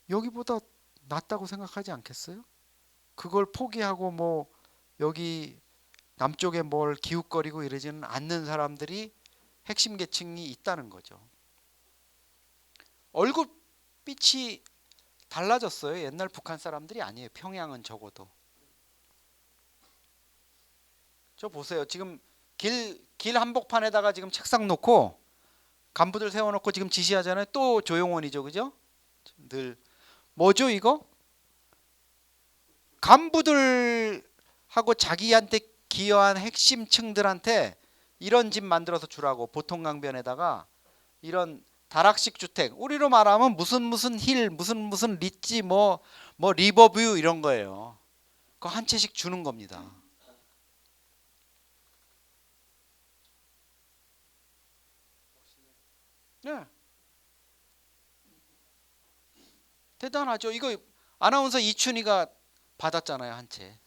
여기보다 낫다고 생각하지 않겠어요? 그걸 포기하고 뭐 여기 남쪽에 뭘 기웃거리고 이러지는 않는 사람들이 핵심 계층이 있다는 거죠. 얼굴빛이 달라졌어요. 옛날 북한 사람들이 아니에요. 평양은 적어도. 저 보세요. 지금 길 한복판에다가 지금 책상 놓고 간부들 세워놓고 지금 지시하잖아요. 또 조용원이죠. 그죠? 늘 뭐죠 이거? 간부들하고 자기한테 기여한 핵심 층들한테 이런 집 만들어서 주라고. 보통강변에다가 이런 다락식 주택. 우리로 말하면 무슨 힐 무슨 리치 뭐 리버뷰 이런 거예요. 그거 한 채씩 주는 겁니다. 네. 대단하죠. 이거 아나운서 이춘희가 받았잖아요. 한 채.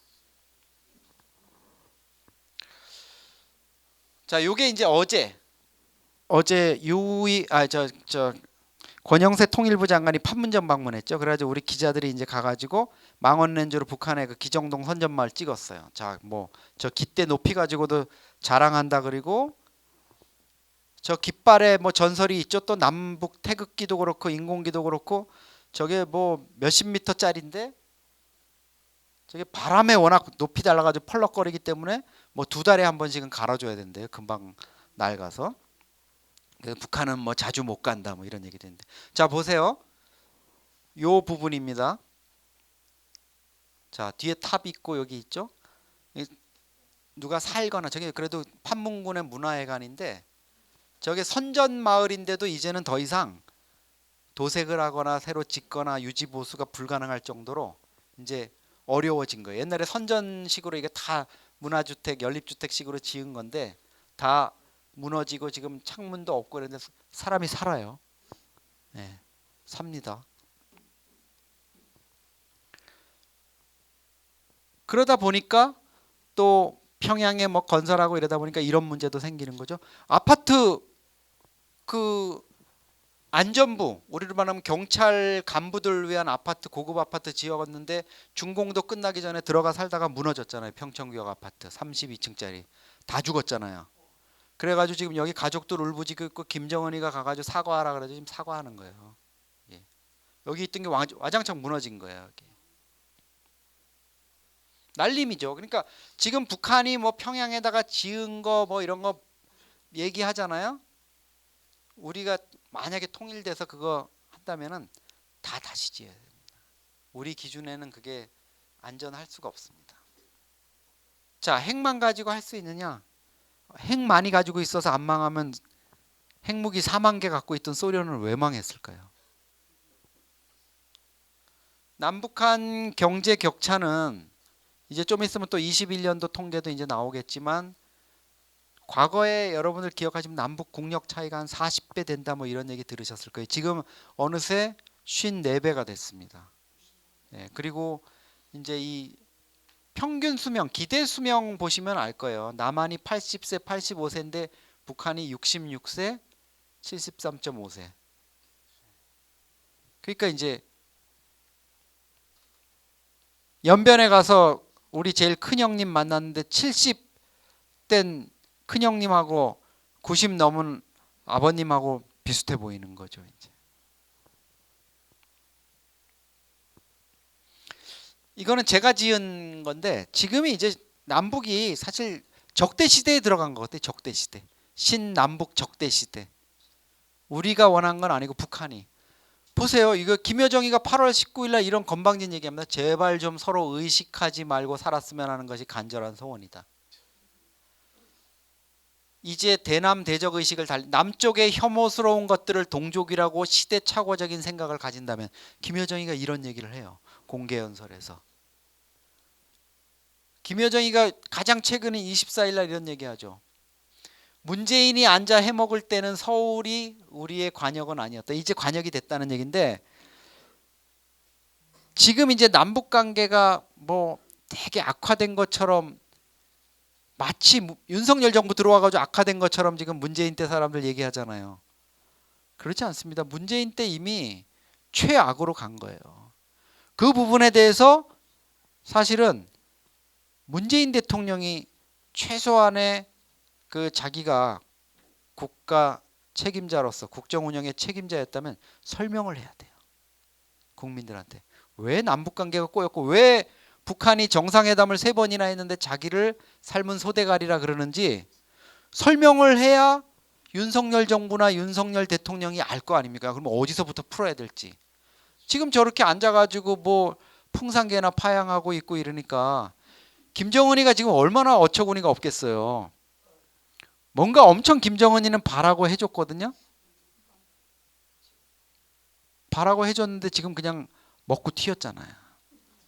자, 요게 이제 어제 권영세 통일부 장관이 판문점 방문했죠. 그래가지고 우리 기자들이 이제 가가지고 망원렌즈로 북한의 그 기정동 선전마을 찍었어요. 자, 뭐 저 깃대 높이 가지고도 자랑한다. 그리고 저 깃발에 뭐 전설이 있죠. 또 남북 태극기도 그렇고 인공기도 그렇고 저게 뭐 몇십 미터짜리인데 저게 바람에 워낙 높이 달라가지고 펄럭거리기 때문에 뭐 2달에 한 번씩은 갈아줘야 된대요. 금방 낡아서. 그래서 북한은 뭐 자주 못 간다 뭐 이런 얘기 되는데. 자 보세요. 요 부분입니다. 자 뒤에 탑 있고 여기 있죠. 누가 살거나 저게 그래도 판문군의 문화회관인데 저게 선전마을인데도 이제는 더 이상 도색을 하거나 새로 짓거나 유지 보수가 불가능할 정도로 이제 어려워진 거예요. 옛날에 선전식으로 이게 다 문화주택, 연립주택식으로 지은 건데 다 무너지고 지금 창문도 없고 그런데 사람이 살아요. 예, 삽니다. 그러다 보니까 또 평양에 뭐 건설하고 이러다 보니까 이런 문제도 생기는 거죠. 아파트 그 안전부, 우리로 말하면 경찰 간부들 위한 아파트, 고급 아파트 지어갔는데 준공도 끝나기 전에 들어가 살다가 무너졌잖아요. 평천구역 아파트 32층짜리 다 죽었잖아요. 그래가지고 지금 여기 가족들 울부짖고 있고 김정은이가 가가지고 사과하라 그래서 지금 사과하는 거예요. 예. 여기 있던 게 와장창 무너진 거예요. 여기. 날림이죠. 그러니까 지금 북한이 뭐 평양에다가 지은 거 뭐 이런 거 얘기하잖아요. 우리가 만약에 통일돼서 그거 한다면은 다 다시 지어야 됩니다. 우리 기준에는 그게 안전할 수가 없습니다. 자, 핵만 가지고 할 수 있느냐? 핵 많이 가지고 있어서 안 망하면 핵무기 4만 개 갖고 있던 소련은 왜 망했을까요? 남북한 경제 격차는 이제 좀 있으면 또 21년도 통계도 이제 나오겠지만 과거에 여러분들 기억하시면 남북 국력 차이가 한 40배 된다 뭐 이런 얘기 들으셨을 거예요. 지금 어느새 54배가 됐습니다. 네, 그리고 이제 이 평균 수명, 기대 수명 보시면 알 거예요. 남한이 80세, 85세인데 북한이 66세, 73.5세. 그러니까 이제 연변에 가서 우리 제일 큰 형님 만났는데 70된 큰 형님하고 90 넘은 아버님하고 비슷해 보이는 거죠. 이제. 이거는 제가 지은 건데 지금이 이제 남북이 사실 적대 시대에 들어간 것 같아요. 적대 시대. 신남북 적대 시대. 우리가 원한 건 아니고 북한이. 보세요. 이거 김여정이가 8월 19일 날 이런 건방진 얘기합니다. 제발 좀 서로 의식하지 말고 살았으면 하는 것이 간절한 소원이다. 이제 대남 대적 의식을 남쪽의 혐오스러운 것들을 동족이라고 시대착오적인 생각을 가진다면 김여정이가 이런 얘기를 해요. 공개 연설에서. 김여정이가 가장 최근에 24일 날 이런 얘기하죠. 문재인이 앉아 해먹을 때는 서울이 우리의 관역은 아니었다. 이제 관역이 됐다는 얘기인데 지금 이제 남북 관계가 뭐 되게 악화된 것처럼 마치 윤석열 정부 들어와가지고 악화된 것처럼 지금 문재인 때 사람들 얘기하잖아요. 그렇지 않습니다. 문재인 때 이미 최악으로 간 거예요. 그 부분에 대해서 사실은 문재인 대통령이 최소한의 그 자기가 국가 책임자로서 국정 운영의 책임자였다면 설명을 해야 돼요. 국민들한테. 왜 남북관계가 꼬였고 왜 북한이 정상회담을 3번이나 했는데 자기를 삶은 소대가리라 그러는지 설명을 해야 윤석열 정부나 윤석열 대통령이 알 거 아닙니까? 그럼 어디서부터 풀어야 될지. 지금 저렇게 앉아가지고 뭐 풍산개나 파양하고 있고 이러니까 김정은이가 지금 얼마나 어처구니가 없겠어요. 뭔가 엄청 김정은이는 바라고 해줬거든요. 바라고 해줬는데 지금 그냥 먹고 튀었잖아요.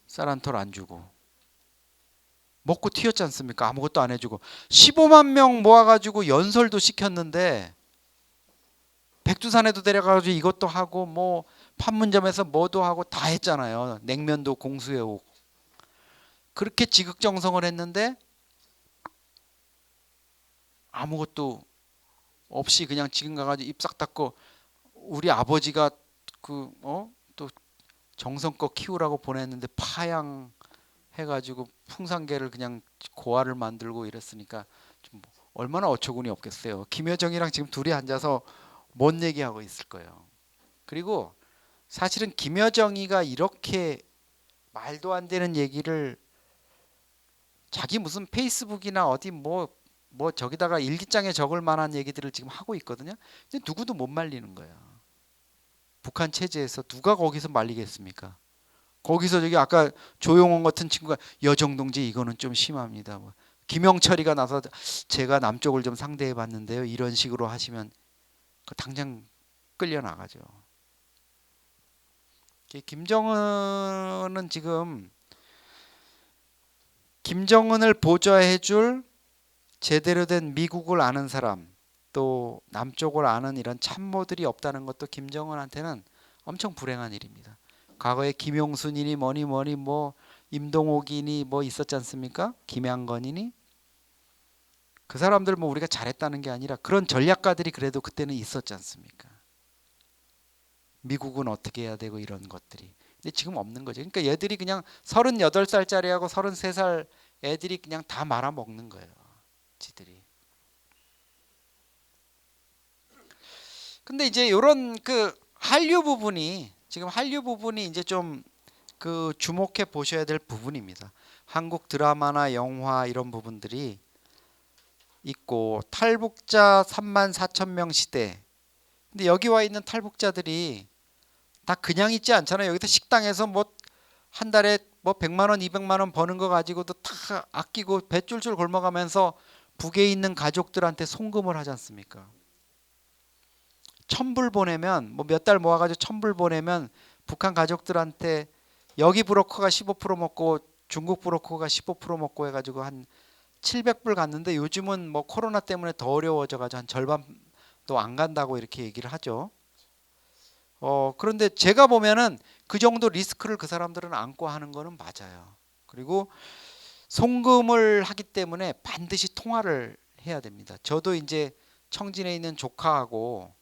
쌀 한 톨 안 주고. 먹고 튀었지 않습니까? 아무것도 안 해주고. 15만 명 모아가지고 연설도 시켰는데 백두산에도 데려가가지고 이것도 하고 뭐 판문점에서 뭐도 하고 다 했잖아요. 냉면도 공수해오고. 그렇게 지극정성을 했는데 아무것도 없이 그냥 지금 가가지고 입 싹 닫고 우리 아버지가 또 정성껏 키우라고 보냈는데 파양 해가지고 풍산개를 그냥 고아를 만들고 이랬으니까 좀 얼마나 어처구니 없겠어요. 김여정이랑 지금 둘이 앉아서 뭔 얘기하고 있을 거예요. 그리고 사실은 김여정이가 이렇게 말도 안 되는 얘기를 자기 무슨 페이스북이나 어디 뭐 저기다가 일기장에 적을 만한 얘기들을 지금 하고 있거든요. 근데 누구도 못 말리는 거예요. 북한 체제에서 누가 거기서 말리겠습니까? 거기서 저기 아까 조용원 같은 친구가 여정동지 이거는 좀 심합니다. 뭐 김영철이가 나서 제가 남쪽을 좀 상대해 봤는데요. 이런 식으로 하시면 당장 끌려 나가죠. 김정은은 지금 김정은을 보좌해줄 제대로 된 미국을 아는 사람, 또 남쪽을 아는 이런 참모들이 없다는 것도 김정은한테는 엄청 불행한 일입니다. 과거에 김용순이니 뭐니 뭐 임동옥이니 뭐 있었지 않습니까? 김양건이니 그 사람들 뭐 우리가 잘했다는 게 아니라 그런 전략가들이 그래도 그때는 있었지 않습니까? 미국은 어떻게 해야 되고 이런 것들이. 근데 지금 없는 거죠. 그러니까 얘들이 그냥 38살짜리하고 33살 애들이 그냥 다 말아먹는 거예요. 지들이. 근데 이제 이런 그 한류 부분이 지금 한류 부분이 이제 좀 그 주목해 보셔야 될 부분입니다. 한국 드라마나 영화 이런 부분들이 있고 탈북자 34,000명 시대. 근데 여기 와 있는 탈북자들이 다 그냥 있지 않잖아요. 여기서 식당에서 뭐 한 달에 뭐 100만 원, 200만 원 버는 거 가지고도 다 아끼고 배 쫄쫄 굶어가면서 북에 있는 가족들한테 송금을 하지 않습니까? 1,000불 보내면 뭐 몇 달 모아가지고 1,000불 보내면 북한 가족들한테 여기 브로커가 15% 먹고 중국 브로커가 15% 먹고 해가지고 한 700불 갔는데 요즘은 뭐 코로나 때문에 더 어려워져가지고 한 절반도 안 간다고 이렇게 얘기를 하죠. 그런데 제가 보면은 그 정도 리스크를 그 사람들은 안고 하는 거는 맞아요. 그리고 송금을 하기 때문에 반드시 통화를 해야 됩니다. 저도 이제 청진에 있는 조카하고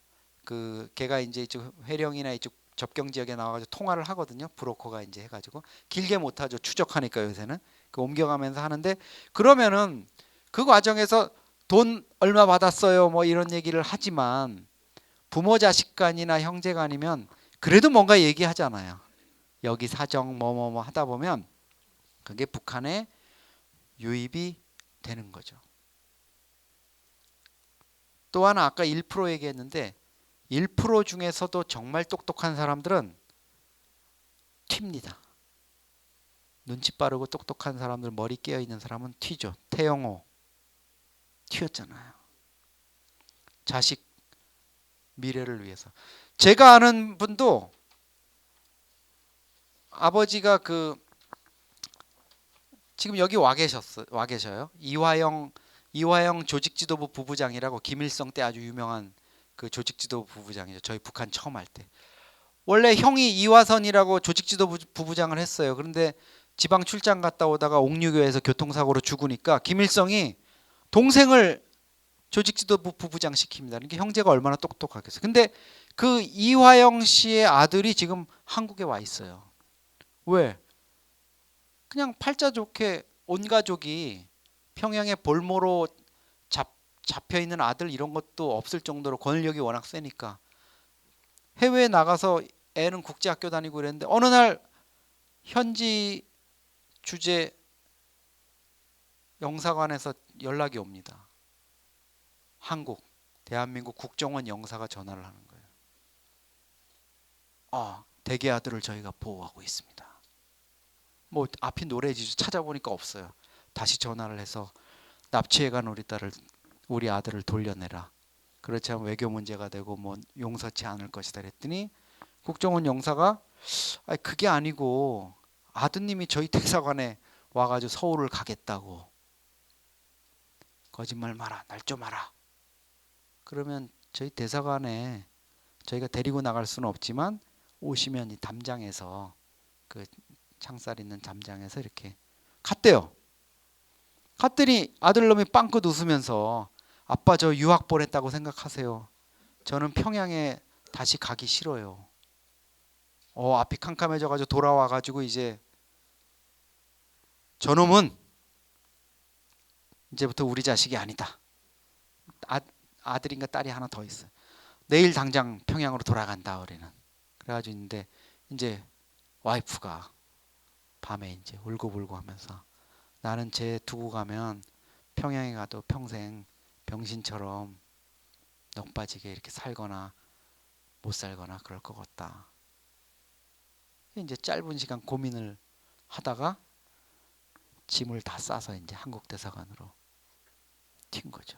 그 걔가 이제 이쪽 회령이나 이쪽 접경 지역에 나와가지고 통화를 하거든요. 브로커가 이제 해가지고 길게 못하죠. 추적하니까 요새는 그 옮겨가면서 하는데 그러면은 그 과정에서 돈 얼마 받았어요. 뭐 이런 얘기를 하지만 부모 자식 간이나 형제 간이면 그래도 뭔가 얘기하잖아요. 여기 사정 뭐 하다 보면 그게 북한에 유입이 되는 거죠. 또 하나 아까 1% 얘기했는데 1% 중에서도 정말 똑똑한 사람들은 튑니다. 눈치 빠르고 똑똑한 사람들 머리 깨어 있는 사람은 튀죠. 태영호 튀었잖아요. 자식 미래를 위해서. 제가 아는 분도 아버지가 그 지금 여기 와 계셔요. 이화영 조직지도부 부부장이라고 김일성 때 아주 유명한 그 조직지도부 부부장이죠. 저희 북한 처음 할 때. 원래 형이 이화선이라고 조직지도부 부부장을 했어요. 그런데 지방 출장 갔다 오다가 옥류교에서 교통사고로 죽으니까 김일성이 동생을 조직지도부 부부장 시킵니다. 그러니까 형제가 얼마나 똑똑하겠어요. 근데 그 이화영 씨의 아들이 지금 한국에 와 있어요. 왜? 그냥 팔자 좋게 온 가족이 평양에 볼모로 잡혀 있는 아들 이런 것도 없을 정도로 권력이 워낙 세니까 해외에 나가서 애는 국제학교 다니고 그랬는데 어느 날 현지 주재 영사관에서 연락이 옵니다. 대한민국 국정원 영사가 전화를 하는 거예요. 대개 아들을 저희가 보호하고 있습니다. 뭐 앞이 노래지죠. 찾아보니까 없어요. 다시 전화를 해서 납치해간 우리 아들을 돌려내라. 그렇지 않으면 외교 문제가 되고 뭐 용서치 않을 것이다 그랬더니 국정원 영사가 그게 아니고 아드님이 저희 대사관에 와가지고 서울을 가겠다고. 거짓말 마라. 날 좀 알아. 그러면 저희 대사관에 저희가 데리고 나갈 수는 없지만 오시면 이 담장에서 그 창살 있는 담장에서 이렇게 갔대요. 갔더니 아들놈이 빵긋 웃으면서 아빠 저 유학 보냈다고 생각하세요. 저는 평양에 다시 가기 싫어요. 앞이 캄캄해져가지고 돌아와가지고 이제 저놈은 이제부터 우리 자식이 아니다. 아들인가 딸이 하나 더 있어요. 내일 당장 평양으로 돌아간다 우리는. 그래가지고 있는데 이제 와이프가 밤에 이제 울고불고 하면서 나는 쟤 두고 가면 평양에 가도 평생 병신처럼 넋 빠지게 이렇게 살거나 못 살거나 그럴 것 같다. 이제 짧은 시간 고민을 하다가 짐을 다 싸서 이제 한국 대사관으로 튄 거죠.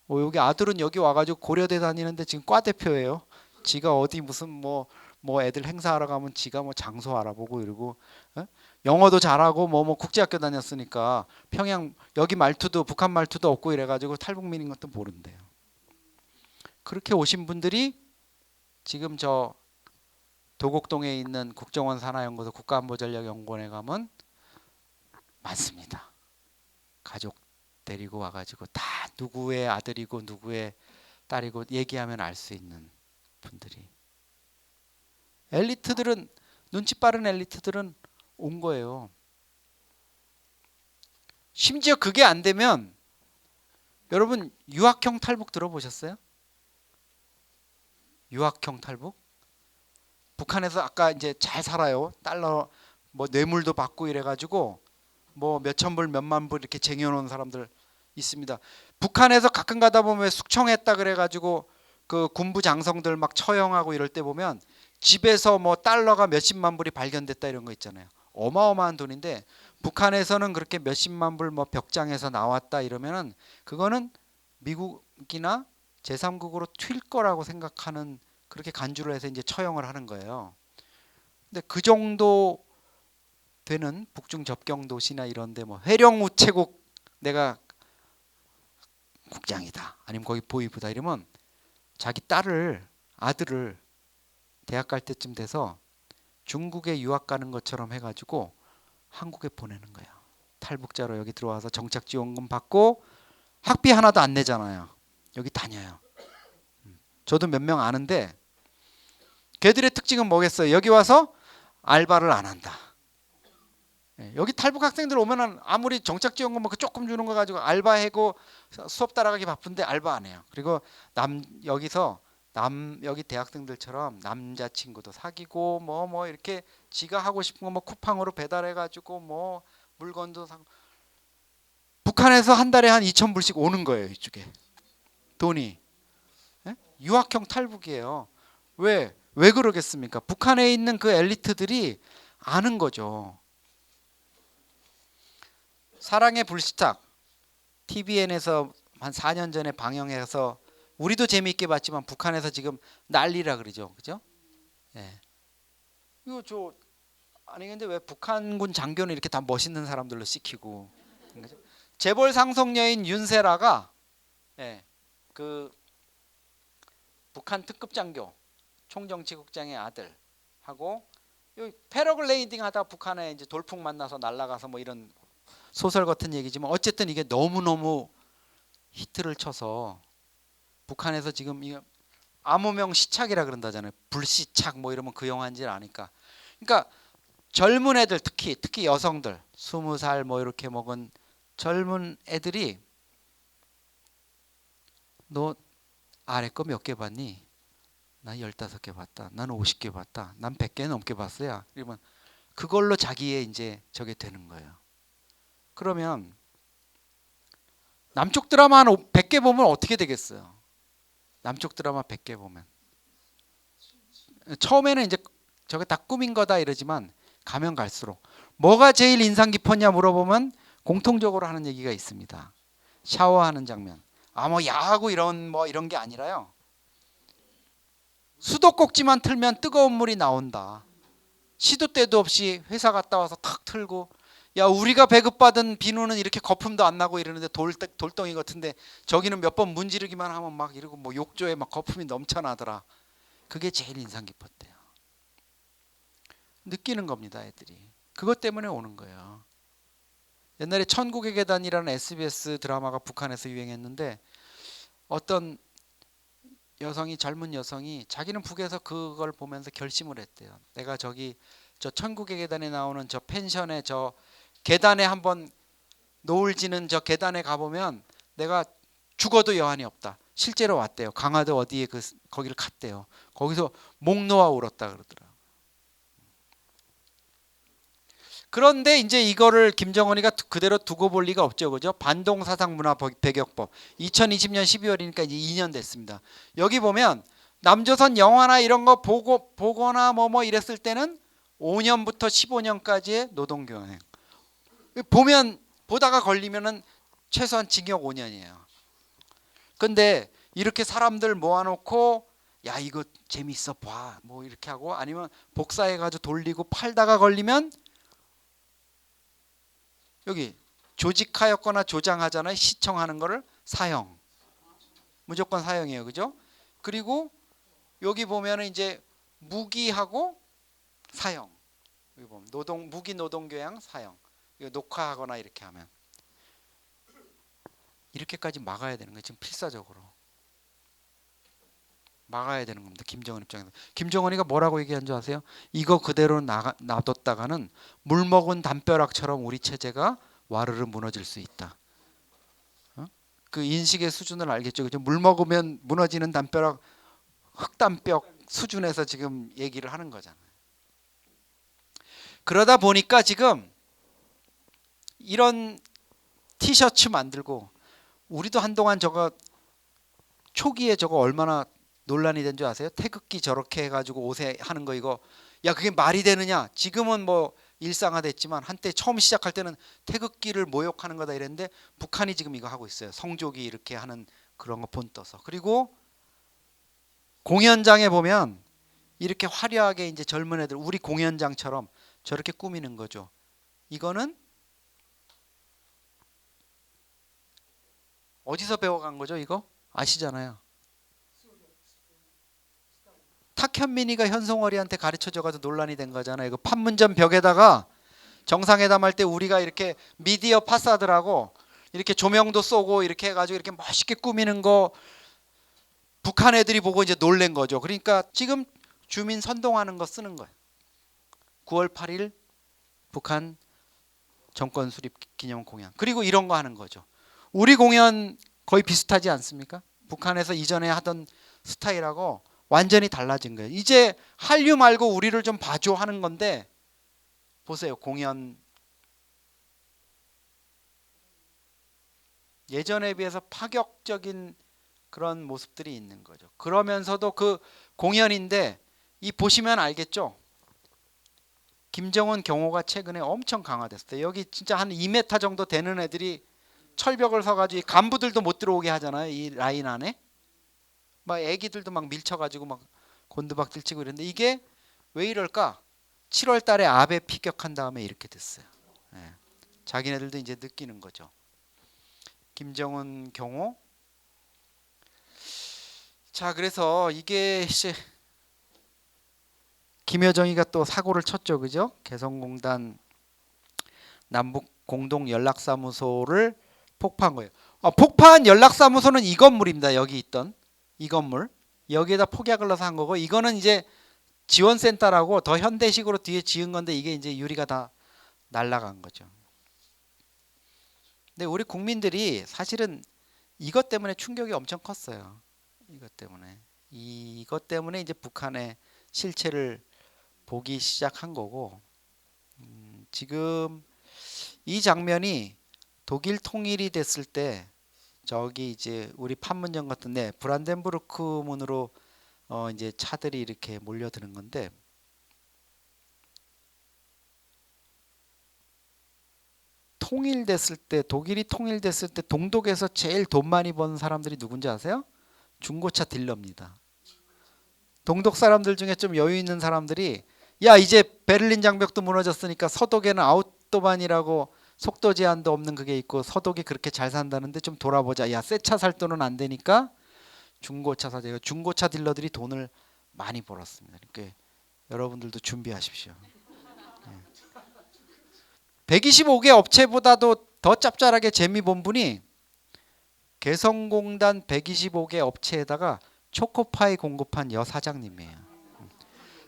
여기 아들은 여기 와가지고 고려대 다니는데 지금 과 대표예요. 지가 어디 무슨 뭐 뭐 애들 행사하러 가면 지가 뭐 장소 알아보고 이러고 영어도 잘하고 뭐 국제학교 다녔으니까 평양 여기 말투도 북한 말투도 없고 이래가지고 탈북민인 것도 모른대요. 그렇게 오신 분들이 지금 저 도곡동에 있는 국정원 산하연구소 국가안보전략연구원에 가면 많습니다. 가족 데리고 와가지고 다 누구의 아들이고 누구의 딸이고 얘기하면 알 수 있는 분들이. 엘리트들은 눈치 빠른 엘리트들은 온 거예요. 심지어 그게 안 되면 여러분 유학형 탈북 들어보셨어요? 유학형 탈북? 북한에서 아까 이제 잘 살아요. 달러 뭐 뇌물도 받고 이래가지고 뭐 몇천 불 몇만 불 이렇게 쟁여놓은 사람들 있습니다. 북한에서 가끔 가다 보면 숙청했다 그래가지고 그 군부 장성들 막 처형하고 이럴 때 보면 집에서 뭐 달러가 몇십만 불이 발견됐다 이런 거 있잖아요. 어마어마한 돈인데 북한에서는 그렇게 몇십만 불 뭐 벽장에서 나왔다 이러면은 그거는 미국이나 제3국으로 튈 거라고 생각하는 그렇게 간주를 해서 이제 처형을 하는 거예요. 근데 그 정도 되는 북중 접경 도시나 이런데 뭐 해령 우체국 내가 국장이다 아니면 거기 보위부다 이러면 자기 딸을 아들을 대학 갈 때쯤 돼서 중국에 유학 가는 것처럼 해가지고 한국에 보내는 거예요. 탈북자로 여기 들어와서 정착지원금 받고 학비 하나도 안 내잖아요. 여기 다녀요. 저도 몇 명 아는데 걔들의 특징은 뭐겠어요? 여기 와서 알바를 안 한다. 여기 탈북 학생들 오면은 아무리 정착지원금 뭐 조금 주는 거 가지고 알바하고 수업 따라가기 바쁜데 알바 안 해요. 그리고 여기서 여기 대학생들처럼 남자친구도 사귀고 뭐 이렇게 지가 하고 싶은 거 뭐 쿠팡으로 배달해가지고 뭐 물건도 사고. 북한에서 한 달에 한 2,000불씩 오는 거예요. 이쪽에 돈이. 유학형 탈북이에요. 왜 그러겠습니까? 북한에 있는 그 엘리트들이 아는 거죠. 사랑의 불시착 TVN에서 한 4년 전에 방영해서 우리도 재미있게 봤지만 북한에서 지금 난리라 그러죠. 그죠? 예. 이거 아니 근데 왜 북한군 장교는 이렇게 다 멋있는 사람들로 시키고. 재벌 상속녀인 윤세라가 그 북한 특급 장교 총정치국장의 아들하고 패러글라이딩 하다 북한에 이제 돌풍 만나서 날아가서 뭐 이런 소설 같은 얘기지만 어쨌든 이게 너무너무 히트를 쳐서 북한에서 지금 이거 암호명 시착이라 그런다잖아요. 불시착 뭐 이러면 그 영화인지 아니까. 그러니까 젊은 애들 특히 여성들 20살 뭐 이렇게 먹은 젊은 애들이 너 아래 거 몇 개 봤니? 나 15개 봤다. 나는 50개 봤다. 난 100개 넘게 봤어요. 이러면 그걸로 자기의 이제 저게 되는 거예요. 그러면 남쪽 드라마 한 100개 보면 어떻게 되겠어요? 남쪽 드라마 100개 보면 처음에는 이제 저게 다 꾸민 거다 이러지만 가면 갈수록 뭐가 제일 인상 깊었냐 물어보면 공통적으로 하는 얘기가 있습니다. 샤워하는 장면. 뭐 야하고 이런 게 아니라요. 수도꼭지만 틀면 뜨거운 물이 나온다. 시도 때도 없이 회사 갔다 와서 탁 틀고 야 우리가 배급받은 비누는 이렇게 거품도 안 나고 이러는데 돌덩이 같은데 저기는 몇 번 문지르기만 하면 막 이러고 뭐 욕조에 막 거품이 넘쳐나더라. 그게 제일 인상 깊었대요. 느끼는 겁니다 애들이. 그것 때문에 오는 거예요. 옛날에 천국의 계단이라는 SBS 드라마가 북한에서 유행했는데 어떤 젊은 여성이 자기는 북에서 그걸 보면서 결심을 했대요. 내가 저 천국의 계단에 나오는 저 펜션에 저 계단에 한번 노을 지는 저 계단에 가보면 내가 죽어도 여한이 없다. 실제로 왔대요. 강화도 어디에 거기를 갔대요. 거기서 목 놓아 울었다 그러더라고요. 그런데 이제 이거를 김정은이가 그대로 두고 볼 리가 없죠. 그죠? 반동사상문화 배격법 2020년 12월이니까 이제 2년 됐습니다. 여기 보면 남조선 영화나 이런 거 보거나 뭐 이랬을 때는 5년부터 15년까지의 노동경행. 보다가 걸리면은 최소한 징역 5년이에요. 근데 이렇게 사람들 모아놓고 야 이거 재밌어 봐 뭐 이렇게 하고, 아니면 복사해가지고 돌리고 팔다가 걸리면 여기 조직하였거나 조장하잖아요. 시청하는 거를 사형, 무조건 사형이에요, 그죠? 그리고 여기 보면은 이제 무기하고 사형, 여기 보면 무기 노동교양 사형, 이거 녹화하거나 이렇게 하면 이렇게까지 막아야 되는 거예요. 지금 필사적으로 막아야 되는 겁니다. 김정은 입장에서. 김정은이가 뭐라고 얘기한 줄 아세요? 이거 그대로 놔뒀다가는 물 먹은 담벼락처럼 우리 체제가 와르르 무너질 수 있다. 그 인식의 수준을 알겠죠? 그죠? 물 먹으면 무너지는 담벼락, 흙담벽 수준에서 지금 얘기를 하는 거잖아요. 그러다 보니까 지금 이런 티셔츠 만들고, 우리도 한동안 저거 초기에 저거 얼마나 논란이 된 줄 아세요? 태극기 저렇게 해가지고 옷에 하는 거, 이거 야 그게 말이 되느냐? 지금은 뭐 일상화됐지만 한때 처음 시작할 때는 태극기를 모욕하는 거다 이랬는데, 북한이 지금 이거 하고 있어요. 성조기 이렇게 하는 그런 거 본 떠서. 그리고 공연장에 보면 이렇게 화려하게 이제 젊은 애들 우리 공연장처럼 저렇게 꾸미는 거죠. 이거는 어디서 배워간 거죠? 이거 아시잖아요. 탁현민이가 현송월이한테 가르쳐줘가지고 논란이 된 거잖아요. 이거 판문점 벽에다가 정상회담 할 때 우리가 이렇게 미디어 파사드라고 이렇게 조명도 쏘고 이렇게 해가지고 이렇게 멋있게 꾸미는 거 북한 애들이 보고 이제 놀란 거죠. 그러니까 지금 주민 선동하는 거 쓰는 거예요. 9월 8일 북한 정권 수립 기념 공연. 그리고 이런 거 하는 거죠. 우리 공연 거의 비슷하지 않습니까? 북한에서 이전에 하던 스타일하고 완전히 달라진 거예요. 이제 한류 말고 우리를 좀 봐줘 하는 건데, 보세요. 공연 예전에 비해서 파격적인 그런 모습들이 있는 거죠. 그러면서도 그 공연인데, 이 보시면 알겠죠? 김정은 경호가 최근에 엄청 강화됐어요. 여기 진짜 한 2m 정도 되는 애들이 철벽을 서가지고 간부들도 못 들어오게 하잖아요. 이 라인 안에 막 애기들도 막 밀쳐가지고 막 곤두박질 치고 이랬는데, 이게 왜 이럴까? 7월 달에 아베 피격한 다음에 이렇게 됐어요. 예. 자기네들도 이제 느끼는 거죠. 김정은 경호. 자, 그래서 이게 이제 김여정이가 또 사고를 쳤죠, 그죠? 개성공단 남북 공동 연락사무소를 폭파한 거예요. 폭파한 연락사무소는 이 건물입니다. 여기 있던 이 건물, 여기에다 폭약을 넣어서 한 거고, 이거는 이제 지원센터라고 더 현대식으로 뒤에 지은 건데, 이게 이제 유리가 다 날아간 거죠. 근데 우리 국민들이 사실은 이것 때문에 충격이 엄청 컸어요. 이것 때문에 이제 북한의 실체를 보기 시작한 거고, 지금 이 장면이 독일 통일이 됐을 때 저기 이제 우리 판문점 같은데 브란덴부르크 문으로 이제 차들이 이렇게 몰려드는 건데, 통일됐을 때, 독일이 통일됐을 때 동독에서 제일 돈 많이 버는 사람들이 누군지 아세요? 중고차 딜러입니다. 동독 사람들 중에 좀 여유 있는 사람들이, 야 이제 베를린 장벽도 무너졌으니까 서독에는 아웃도반이라고 속도 제한도 없는 그게 있고 서독이 그렇게 잘 산다는데 좀 돌아보자. 야 새 차 살 돈은 안 되니까 중고차 사자. 중고차 딜러들이 돈을 많이 벌었습니다. 그러니까 여러분들도 준비하십시오. 125개 업체보다도 더 짭짤하게 재미 본 분이 개성공단 125개 업체에다가 초코파이 공급한 여사장님이에요.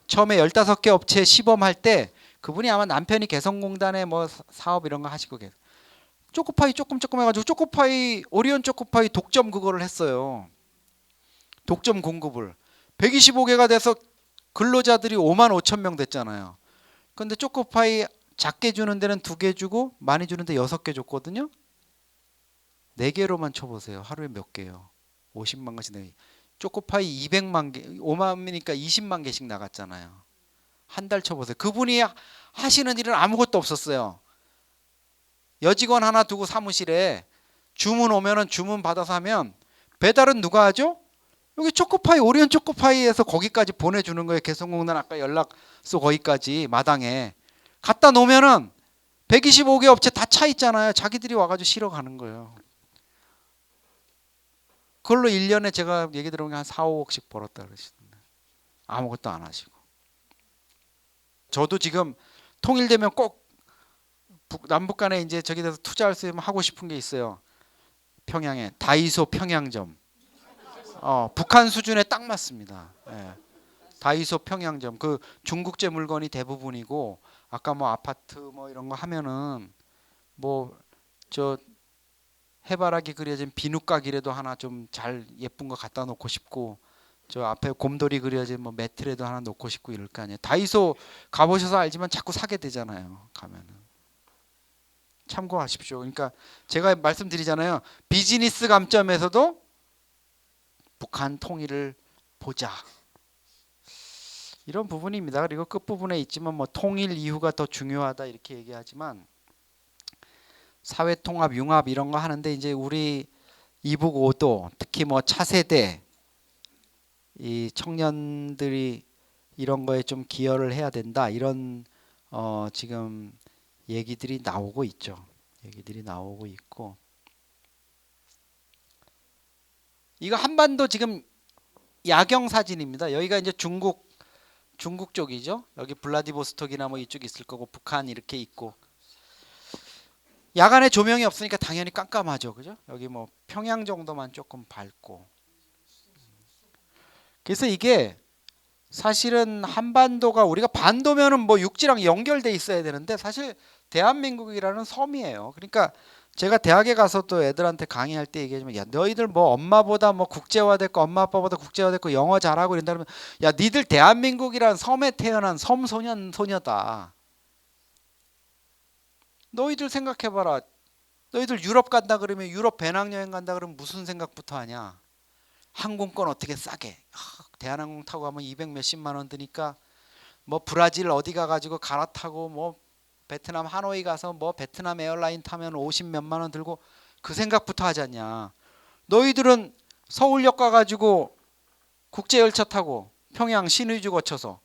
처음에 15개 업체 시범할 때 그분이 아마 남편이 개성공단에 뭐 사업 이런 거 하시고 계세요. 초코파이 조금 해가지고 초코파이, 오리온 초코파이 독점 그거를 했어요. 독점 공급을 125개가 돼서 근로자들이 55,000명 됐잖아요. 근데 초코파이 작게 주는 데는 2개 주고 많이 주는 데 6개 줬거든요. 4개로만 쳐보세요. 하루에 몇 개요? 50만 개씩 내기. 초코파이 200만 개, 5만이니까 20만 개씩 나갔잖아요. 한 달 쳐보세요. 그분이 하시는 일은 아무것도 없었어요. 여직원 하나 두고 사무실에 주문 오면은 주문 받아서 하면, 배달은 누가 하죠? 여기 초코파이 오리온 초코파이에서 거기까지 보내주는 거예요. 개성공단 아까 연락소 거기까지 마당에 갖다 놓으면은 125개 업체 다 차 있잖아요. 자기들이 와가지고 실어 가는 거예요. 그걸로 1년에 제가 얘기 들어본 게 한 4, 5억씩 벌었다 그러시던데 아무것도 안 하시고. 저도 지금 통일되면 꼭 남북 간에 이제 저기 대해서 투자할 수 있으면 하고 싶은 게 있어요. 평양에 다이소 평양점. 북한 수준에 딱 맞습니다. 예. 다이소 평양점. 그 중국제 물건이 대부분이고 아까 뭐 아파트 뭐 이런 거 하면은 뭐 저 해바라기 그려진 비누가기라도 하나 좀 잘 예쁜 거 갖다 놓고 싶고 저 앞에 곰돌이 그려진 뭐 매트라도 하나 놓고 싶고 이럴 거 아니에요. 다이소 가보셔서 알지만 자꾸 사게 되잖아요. 가면은 참고하십시오. 그러니까 제가 말씀드리잖아요. 비즈니스 관점에서도 북한 통일을 보자. 이런 부분입니다. 그리고 끝부분에 있지만 뭐 통일 이후가 더 중요하다 이렇게 얘기하지만 사회 통합, 융합 이런 거 하는데 이제 우리 이북 5도 특히 뭐 차세대 이 청년들이 이런 거에 좀 기여를 해야 된다. 이런 지금 얘기들이 나오고 있죠. 얘기들이 나오고 있고 이거 한반도 지금 야경 사진입니다. 여기가 이제 중국 쪽이죠. 여기 블라디보스톡이나 뭐 이쪽 있을 거고 북한 이렇게 있고 야간에 조명이 없으니까 당연히 깜깜하죠. 그죠? 여기 뭐 평양 정도만 조금 밝고 그래서 이게 사실은 한반도가 우리가 반도면은 뭐 육지랑 연결돼 있어야 되는데 사실 대한민국이라는 섬이에요. 그러니까 제가 대학에 가서 또 애들한테 강의할 때 얘기하지만 야 너희들 뭐 엄마보다 뭐 국제화됐고 엄마 아빠보다 국제화됐고 영어 잘하고 이런다 그러면 야 니들 대한민국이란 섬에 태어난 섬소년 소녀다. 너희들 생각해봐라. 너희들 유럽 간다 그러면 유럽 배낭여행 간다 그러면 무슨 생각부터 하냐. 항공권 어떻게 싸게 대한항공 타고 가면 200 몇십만 원 드니까 뭐 브라질 어디 가가지고 갈아타고 뭐 베트남 하노이 가서 뭐 베트남 에어라인 타면 50 몇만 원 들고 그 생각부터 하지 않냐. 너희들은 서울역 가가지고 국제열차 타고 평양 신의주 거쳐서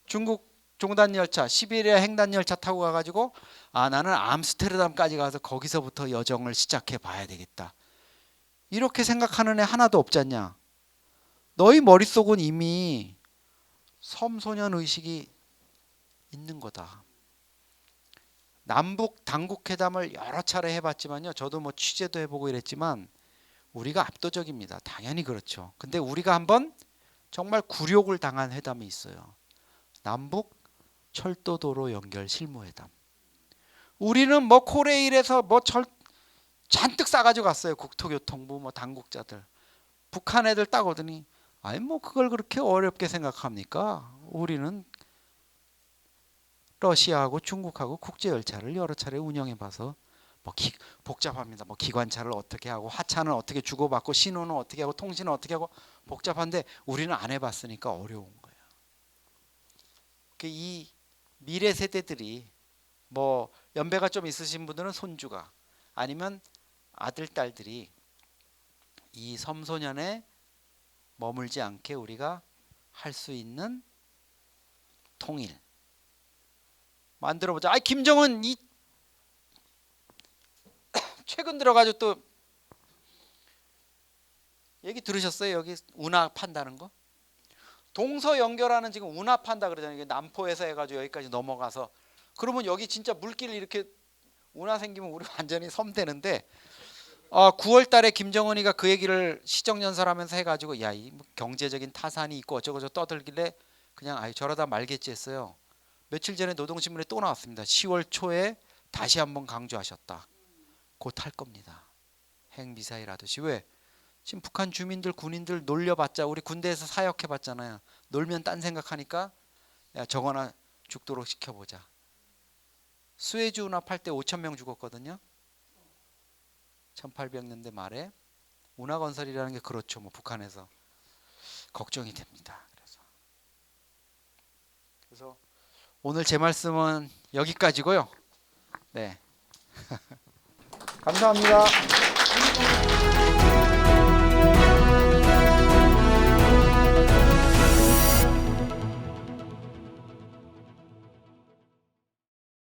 중국 종단열차 시베리아 횡단열차 타고 가가지고 나는 암스테르담까지 가서 거기서부터 여정을 시작해 봐야 되겠다. 이렇게 생각하는 애 하나도 없지 않냐. 너희 머릿속은 이미 섬소년 의식이 있는 거다. 남북 당국회담을 여러 차례 해봤지만요. 저도 뭐 취재도 해보고 이랬지만 우리가 압도적입니다. 당연히 그렇죠. 근데 우리가 한번 정말 굴욕을 당한 회담이 있어요. 남북 철도도로 연결 실무회담. 우리는 뭐 코레일에서 뭐 잔뜩 싸가지고 갔어요. 국토교통부 뭐 당국자들. 북한 애들 딱 오더니 아니 뭐 그걸 그렇게 어렵게 생각합니까? 우리는 러시아하고 중국하고 국제열차를 여러 차례 운영해봐서 뭐 복잡합니다. 뭐 기관차를 어떻게 하고 하차는 어떻게 주고받고 신호는 어떻게 하고 통신은 어떻게 하고 복잡한데 우리는 안 해봤으니까 어려운 거예요. 이 미래 세대들이 뭐 연배가 좀 있으신 분들은 손주가 아니면 아들 딸들이 이 섬소년에 머물지 않게 우리가 할 수 있는 통일 만들어보자. 김정은 이 최근 들어가지고 또 얘기 들으셨어요? 여기 운하 판다는 거? 동서 연결하는 지금 운하 판다 그러잖아요. 남포에서 해가지고 여기까지 넘어가서 그러면 여기 진짜 물길 이렇게 운하 생기면 우리 완전히 섬 되는데 9월 달에 김정은이가 그 얘기를 시정연설하면서 해가지고 야, 이 경제적인 타산이 있고 어쩌고저쩌고 떠들길래 그냥 저러다 말겠지 했어요. 며칠 전에 노동신문에 또 나왔습니다. 10월 초에 다시 한번 강조하셨다. 곧 할 겁니다. 핵미사일 하듯이. 왜? 지금 북한 주민들 군인들 놀려봤자 우리 군대에서 사역해봤잖아요. 놀면 딴 생각하니까 야 저거나 죽도록 시켜보자. 수에즈 운합할 때 5천 명 죽었거든요. 1800년대 말에 운하건설이라는 게 그렇죠. 뭐 북한에서 걱정이 됩니다. 그래서 오늘 제 말씀은 여기까지고요. 네. 감사합니다.